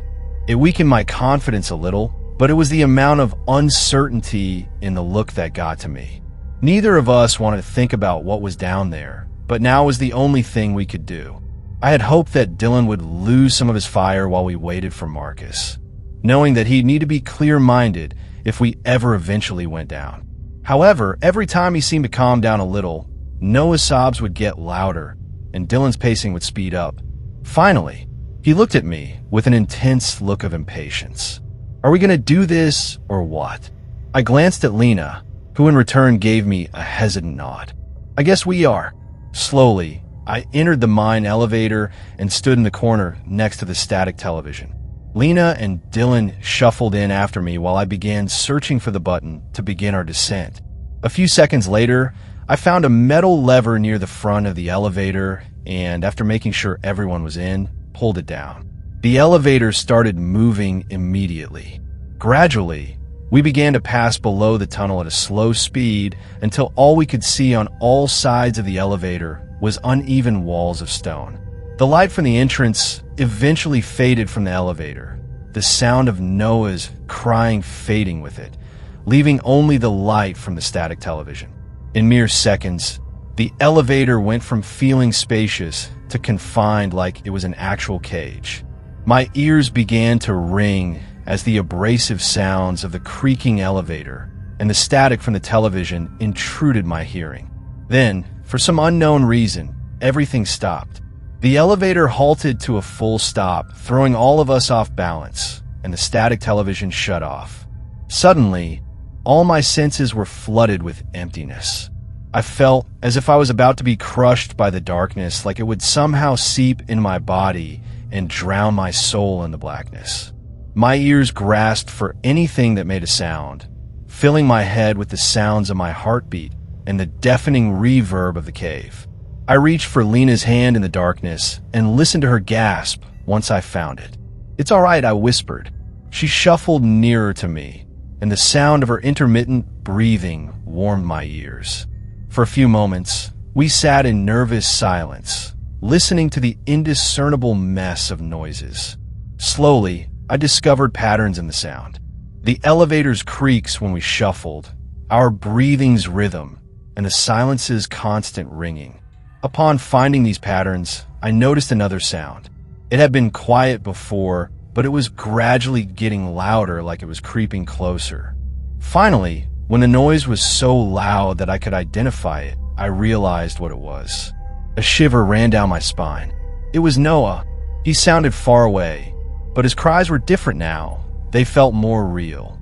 It weakened my confidence a little, but it was the amount of uncertainty in the look that got to me. Neither of us wanted to think about what was down there, but now was the only thing we could do. I had hoped that Dylan would lose some of his fire while we waited for Marcus, knowing that he'd need to be clear-minded if we ever eventually went down. However, every time he seemed to calm down a little, Noah's sobs would get louder and Dylan's pacing would speed up. Finally, he looked at me with an intense look of impatience. Are we going to do this or what? I glanced at Lena, who in return gave me a hesitant nod. I guess we are. Slowly, I entered the mine elevator and stood in the corner next to the static television. Lena and Dylan shuffled in after me while I began searching for the button to begin our descent. A few seconds later, I found a metal lever near the front of the elevator and, after making sure everyone was in, pulled it down. The elevator started moving immediately. Gradually, we began to pass below the tunnel at a slow speed until all we could see on all sides of the elevator was uneven walls of stone. The light from the entrance eventually faded from the elevator, the sound of Noah's crying fading with it, leaving only the light from the static television. In mere seconds, the elevator went from feeling spacious to confined like it was an actual cage. My ears began to ring as the abrasive sounds of the creaking elevator and the static from the television intruded my hearing. Then, for some unknown reason, everything stopped. The elevator halted to a full stop, throwing all of us off balance, and the static television shut off. Suddenly, all my senses were flooded with emptiness. I felt as if I was about to be crushed by the darkness, like it would somehow seep in my body and drown my soul in the blackness. My ears grasped for anything that made a sound, filling my head with the sounds of my heartbeat and the deafening reverb of the cave. I reached for Lena's hand in the darkness and listened to her gasp once I found it. "It's all right," I whispered. She shuffled nearer to me, and the sound of her intermittent breathing warmed my ears. For a few moments, we sat in nervous silence, listening to the indiscernible mess of noises. Slowly, I discovered patterns in the sound. The elevator's creaks when we shuffled, our breathing's rhythm, and the silence's constant ringing. Upon finding these patterns, I noticed another sound. It had been quiet before, but it was gradually getting louder, like it was creeping closer. Finally, when the noise was so loud that I could identify it, I realized what it was. A shiver ran down my spine. It was Noah. He sounded far away, but his cries were different now. They felt more real.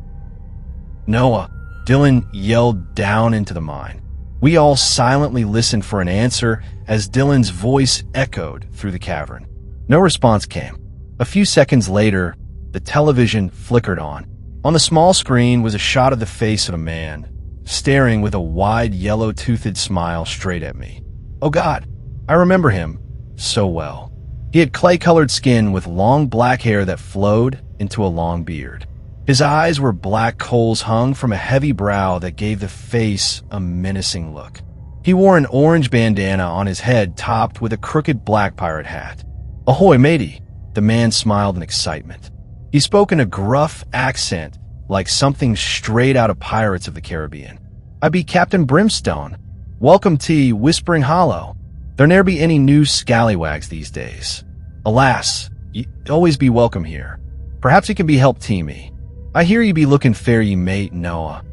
"Noah!" Dylan yelled down into the mine. We all silently listened for an answer as Dylan's voice echoed through the cavern. No response came. A few seconds later, the television flickered on. On the small screen was a shot of the face of a man, staring with a wide yellow-toothed smile straight at me. Oh God, I remember him so well. He had clay-colored skin with long black hair that flowed into a long beard. His eyes were black coals hung from a heavy brow that gave the face a menacing look. He wore an orange bandana on his head topped with a crooked black pirate hat. "Ahoy, matey!" The man smiled in excitement. He spoke in a gruff accent like something straight out of Pirates of the Caribbean. "I be Captain Brimstone. Welcome to Whispering Hollow. There ne'er be any new scallywags these days. Alas, ye always be welcome here. Perhaps it can be helped to me. I hear ye be looking fair, ye mate, Noah."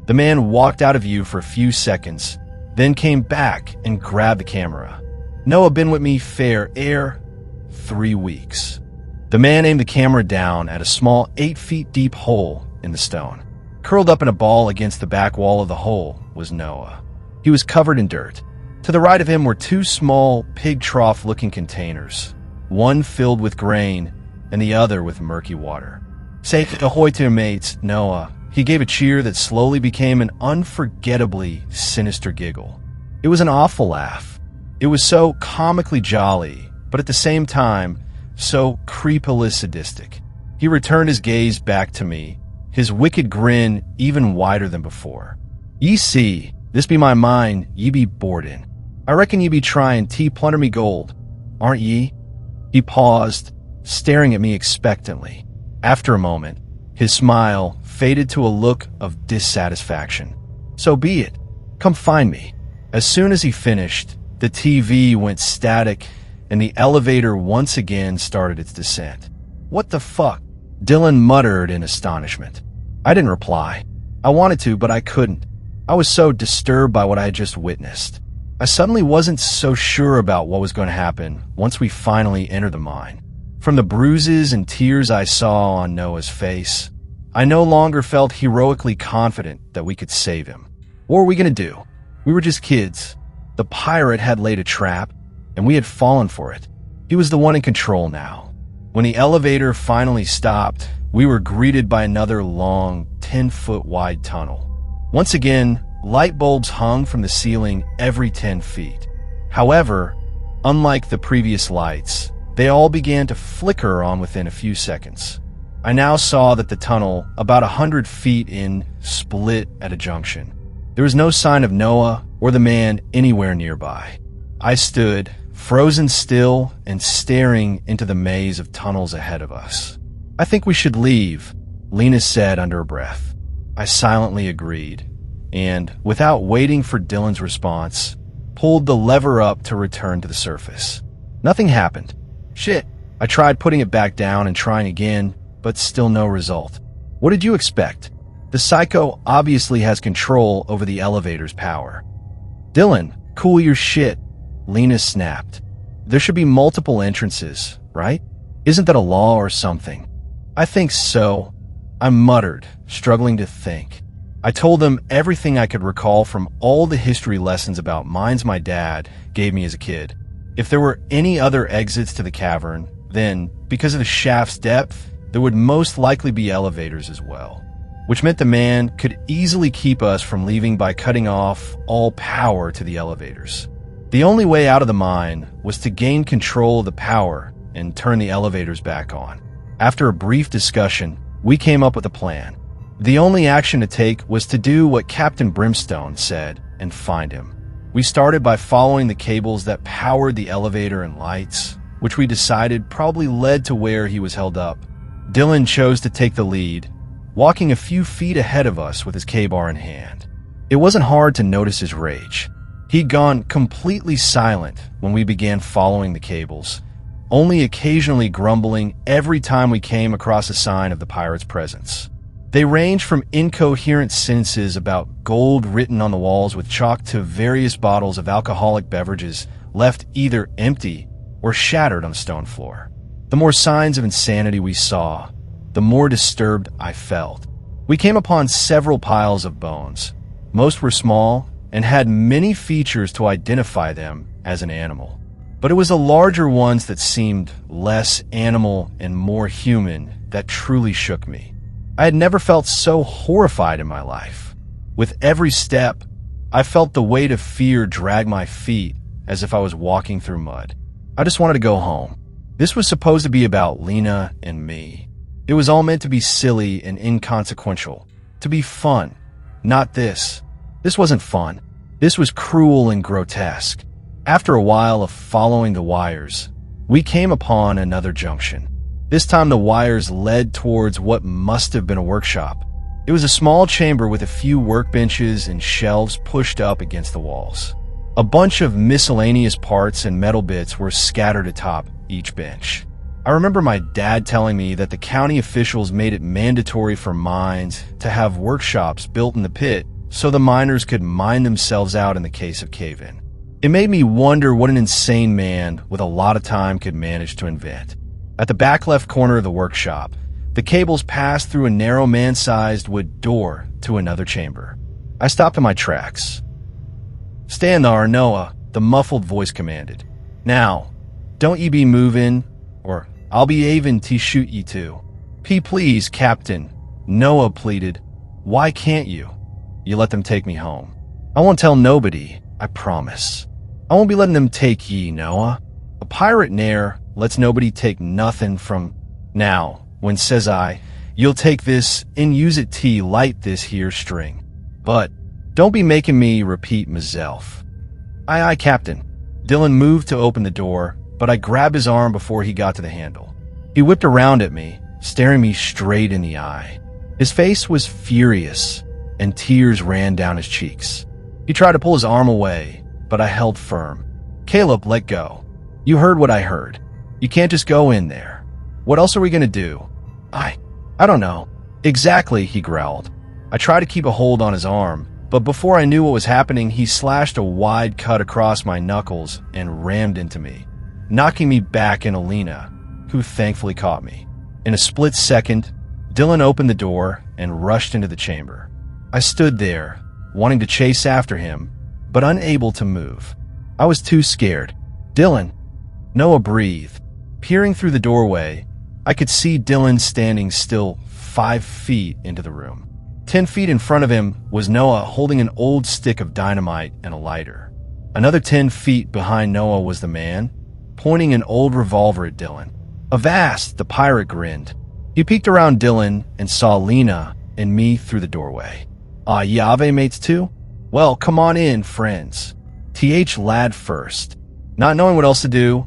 The man walked out of view for a few seconds, then came back and grabbed the camera. "Noah been with me fair 3 weeks." The man aimed the camera down at a small 8 feet deep hole in the stone. Curled up in a ball against the back wall of the hole was Noah. He was covered in dirt. To the right of him were 2 small pig trough-looking containers, one filled with grain and the other with murky water. "Say ahoy to your mates, Noah." He gave a cheer that slowly became an unforgettably sinister giggle. It was an awful laugh. It was so comically jolly, but at the same time, so creepily sadistic. He returned his gaze back to me, his wicked grin even wider than before. "Ye see, this be my mine ye be bored in. I reckon ye be trying to plunder me gold, aren't ye?" He paused, staring at me expectantly. After a moment, his smile faded to a look of dissatisfaction. "So be it. Come find me." As soon as he finished, the TV went static and the elevator once again started its descent. "What the fuck?" Dylan muttered in astonishment. I didn't reply. I wanted to, but I couldn't. I was so disturbed by what I had just witnessed. I suddenly wasn't so sure about what was going to happen once we finally entered the mine. From the bruises and tears I saw on Noah's face, I no longer felt heroically confident that we could save him. What were we going to do? We were just kids. The pirate had laid a trap, and we had fallen for it. He was the one in control now. When the elevator finally stopped, we were greeted by another long, 10-foot wide tunnel. Once again, light bulbs hung from the ceiling every 10 feet. However, unlike the previous lights, they all began to flicker on within a few seconds. I now saw that the tunnel, about 100 feet in, split at a junction. There was no sign of Noah or the man anywhere nearby. I stood, frozen still and staring into the maze of tunnels ahead of us. "I think we should leave," Lena said under her breath. I silently agreed, and, without waiting for Dylan's response, pulled the lever up to return to the surface. Nothing happened. Shit. I tried putting it back down and trying again, but still no result. What did you expect? The psycho obviously has control over the elevator's power. "Dylan, cool your shit," Lena snapped. "There should be multiple entrances, right? Isn't that a law or something?" "I think so," I muttered, struggling to think. I told them everything I could recall from all the history lessons about mines my dad gave me as a kid. If there were any other exits to the cavern, then, because of the shaft's depth, there would most likely be elevators as well. which meant the man could easily keep us from leaving by cutting off all power to the elevators. The only way out of the mine was to gain control of the power and turn the elevators back on. After a brief discussion, we came up with a plan. The only action to take was to do what Captain Brimstone said and find him. We started by following the cables that powered the elevator and lights, which we decided probably led to where he was held up. Dylan chose to take the lead, walking a few feet ahead of us with his K-bar in hand. It wasn't hard to notice his rage. He'd gone completely silent when we began following the cables, only occasionally grumbling every time we came across a sign of the pirate's presence. They ranged from incoherent sentences about gold written on the walls with chalk to various bottles of alcoholic beverages left either empty or shattered on the stone floor. The more signs of insanity we saw, the more disturbed I felt. We came upon several piles of bones. Most were small and had many features to identify them as an animal. But it was the larger ones that seemed less animal and more human that truly shook me. I had never felt so horrified in my life. With every step, I felt the weight of fear drag my feet as if I was walking through mud. I just wanted to go home. This was supposed to be about Lena and me. It was all meant to be silly and inconsequential, to be fun. Not this. This wasn't fun. This was cruel and grotesque. After a while of following the wires, we came upon another junction. This time the wires led towards what must have been a workshop. It was a small chamber with a few workbenches and shelves pushed up against the walls. A bunch of miscellaneous parts and metal bits were scattered atop each bench. I remember my dad telling me that the county officials made it mandatory for mines to have workshops built in the pit so the miners could mine themselves out in the case of cave-in. It made me wonder what an insane man with a lot of time could manage to invent. At the back left corner of the workshop, the cables passed through a narrow man-sized wood door to another chamber. I stopped in my tracks. "Stand thar, Noah," the muffled voice commanded. "Now, don't ye be movin', or I'll be avin' to shoot ye too." Please, Captain," Noah pleaded. "Why can't you? You let them take me home." "I won't tell nobody, I promise." "I won't be letting them take ye, Noah. A pirate ne'er lets nobody take nothin' from... Now, when says I, you'll take this and use it to light this here string. But don't be making me repeat myself." Aye, aye, Captain." Dylan moved to open the door, but I grabbed his arm before he got to the handle. He whipped around at me, staring me straight in the eye. His face was furious, and tears ran down his cheeks. He tried to pull his arm away, but I held firm. "Caleb, let go. You heard what I heard. You can't just go in there. What else are we gonna do?" I don't know." "Exactly," he growled. I tried to keep a hold on his arm, but before I knew what was happening, he slashed a wide cut across my knuckles and rammed into me, knocking me back into Lena, who thankfully caught me. In a split second, Dylan opened the door and rushed into the chamber. I stood there, wanting to chase after him, but unable to move. I was too scared. "Dylan." Noah breathed. Peering through the doorway, I could see Dylan standing still 5 feet into the room. 10 feet in front of him was Noah holding an old stick of dynamite and a lighter. Another 10 feet behind Noah was the man, pointing an old revolver at Dylan. "Avast," the pirate grinned. He peeked around Dylan and saw Lena and me through the doorway. Yave mates too? Well, come on in, friends. Lad first." Not knowing what else to do,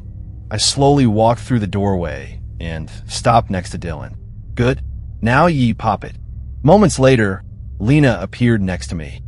I slowly walked through the doorway and stopped next to Dylan. "Good. Now ye pop it." Moments later, Lena appeared next to me.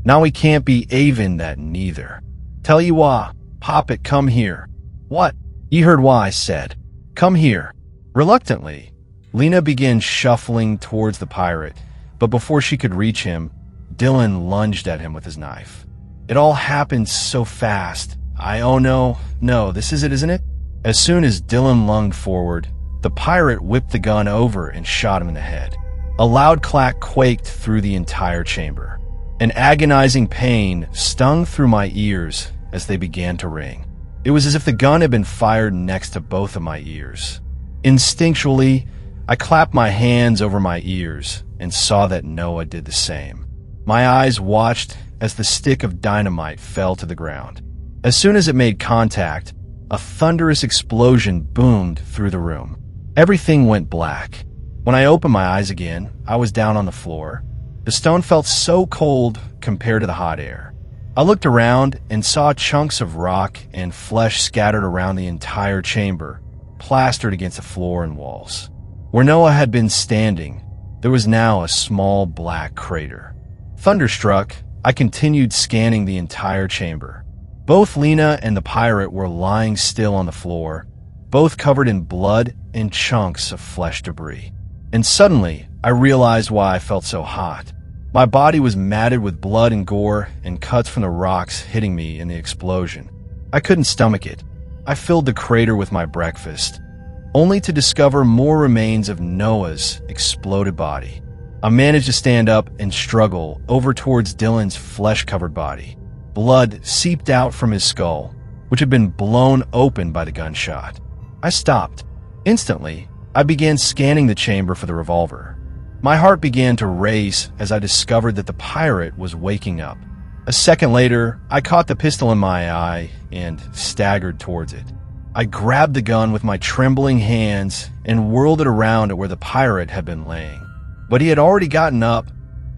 Now we can't be avin' that neither. "Tell ye wha, pop it, come here." "What?" "Ye heard wha I said. Come here." Reluctantly, Lena began shuffling towards the pirate, but before she could reach him, Dylan lunged at him with his knife. It all happened so fast. Oh no, this is it, isn't it? As soon as Dylan lunged forward, the pirate whipped the gun over and shot him in the head. A loud clack quaked through the entire chamber. An agonizing pain stung through my ears as they began to ring. It was as if the gun had been fired next to both of my ears. Instinctually, I clapped my hands over my ears and saw that Noah did the same. My eyes watched as the stick of dynamite fell to the ground. As soon as it made contact, a thunderous explosion boomed through the room. Everything went black. When I opened my eyes again, I was down on the floor. The stone felt so cold compared to the hot air. I looked around and saw chunks of rock and flesh scattered around the entire chamber, plastered against the floor and walls. Where Noah had been standing, there was now a small black crater. Thunderstruck, I continued scanning the entire chamber. Both Lena and the pirate were lying still on the floor, both covered in blood and chunks of flesh debris. And suddenly, I realized why I felt so hot. My body was matted with blood and gore and cuts from the rocks hitting me in the explosion. I couldn't stomach it. I filled the crater with my breakfast, only to discover more remains of Noah's exploded body. I managed to stand up and struggle over towards Dylan's flesh-covered body. Blood seeped out from his skull, which had been blown open by the gunshot. I stopped. Instantly, I began scanning the chamber for the revolver. My heart began to race as I discovered that the pirate was waking up. A second later, I caught the pistol in my eye and staggered towards it. I grabbed the gun with my trembling hands and whirled it around at where the pirate had been laying. But he had already gotten up,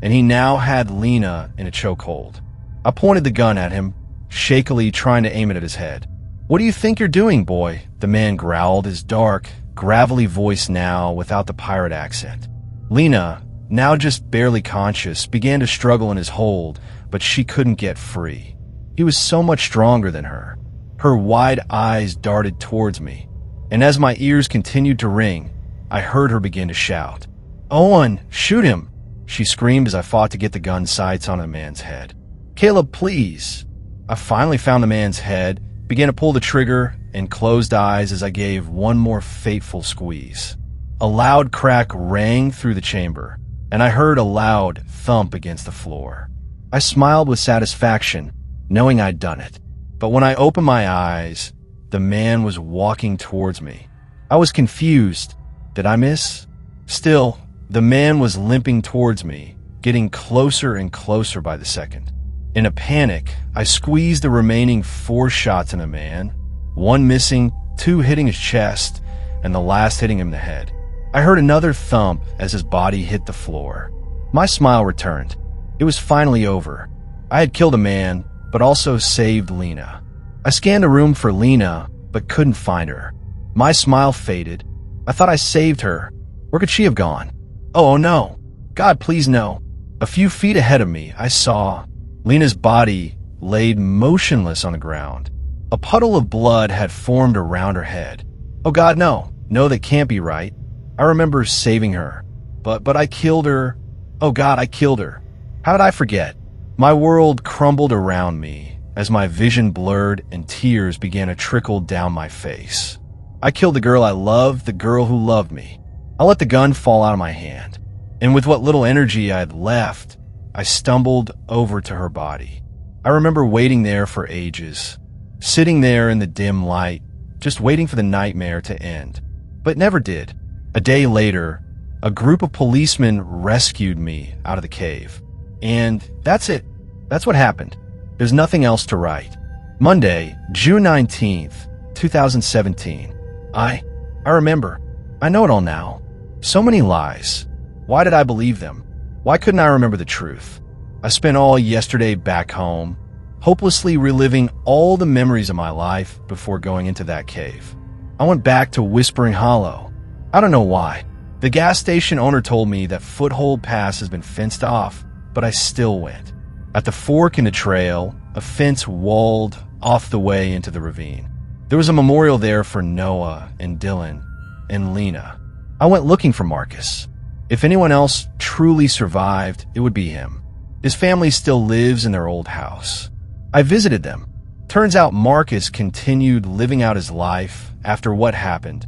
and he now had Lena in a chokehold. I pointed the gun at him, shakily trying to aim it at his head. "What do you think you're doing, boy?" the man growled, his dark, gravelly voice now without the pirate accent. Lena, now just barely conscious, began to struggle in his hold, but she couldn't get free. He was so much stronger than her. Her wide eyes darted towards me, and as my ears continued to ring, I heard her begin to shout. "Owen, shoot him!" she screamed as I fought to get the gun sights on the man's head. "Caleb, please!" I finally found the man's head, began to pull the trigger, and closed eyes as I gave one more fateful squeeze. A loud crack rang through the chamber, and I heard a loud thump against the floor. I smiled with satisfaction, knowing I'd done it. But when I opened my eyes, the man was walking towards me. I was confused. Did I miss? Still, the man was limping towards me, getting closer and closer by the second. In a panic, I squeezed the remaining 4 shots in the man, 1 missing, 2 hitting his chest, and the last hitting him in the head. I heard another thump as his body hit the floor. My smile returned. It was finally over. I had killed a man, but also saved Lena. I scanned the room for Lena, but couldn't find her. My smile faded. I thought I saved her. Where could she have gone? Oh no. God, please no. A few feet ahead of me, I saw Lena's body laid motionless on the ground. A puddle of blood had formed around her head. Oh God, no. No, that can't be right. I remember saving her. But I killed her. Oh God, I killed her. How did I forget? My world crumbled around me as my vision blurred and tears began to trickle down my face. I killed the girl I loved, the girl who loved me. I let the gun fall out of my hand, and with what little energy I had left, I stumbled over to her body. I remember waiting there for ages, sitting there in the dim light, just waiting for the nightmare to end. But it never did. A day later, a group of policemen rescued me out of the cave. And that's it. That's what happened. There's nothing else to write. Monday, June 19th, 2017. I remember. I know it all now. So many lies. Why did I believe them? Why couldn't I remember the truth? I spent all yesterday back home, hopelessly reliving all the memories of my life before going into that cave. I went back to Whispering Hollow. I don't know why. The gas station owner told me that Foothold Pass has been fenced off, but I still went. At the fork in the trail, a fence walled off the way into the ravine. There was a memorial there for Noah and Dylan and Lena. I went looking for Marcus. If anyone else truly survived, it would be him. His family still lives in their old house. I visited them. Turns out Marcus continued living out his life after what happened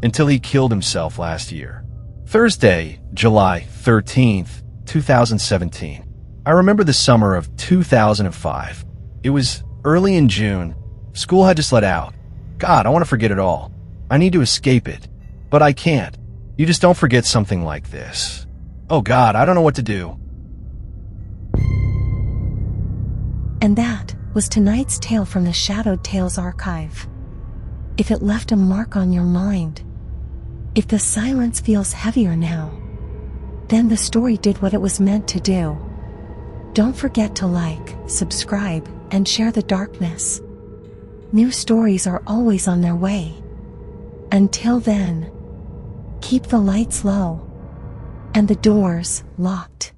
until he killed himself last year. Thursday, July 13th, 2017. I remember the summer of 2005. It was early in June. School had just let out. God, I want to forget it all. I need to escape it, but I can't. You just don't forget something like this. Oh God, I don't know what to do. And that was tonight's tale from the Shadowed Tales archive. If it left a mark on your mind, if the silence feels heavier now, then the story did what it was meant to do. Don't forget to like, subscribe, and share the darkness. New stories are always on their way. Until then, keep the lights low and the doors locked.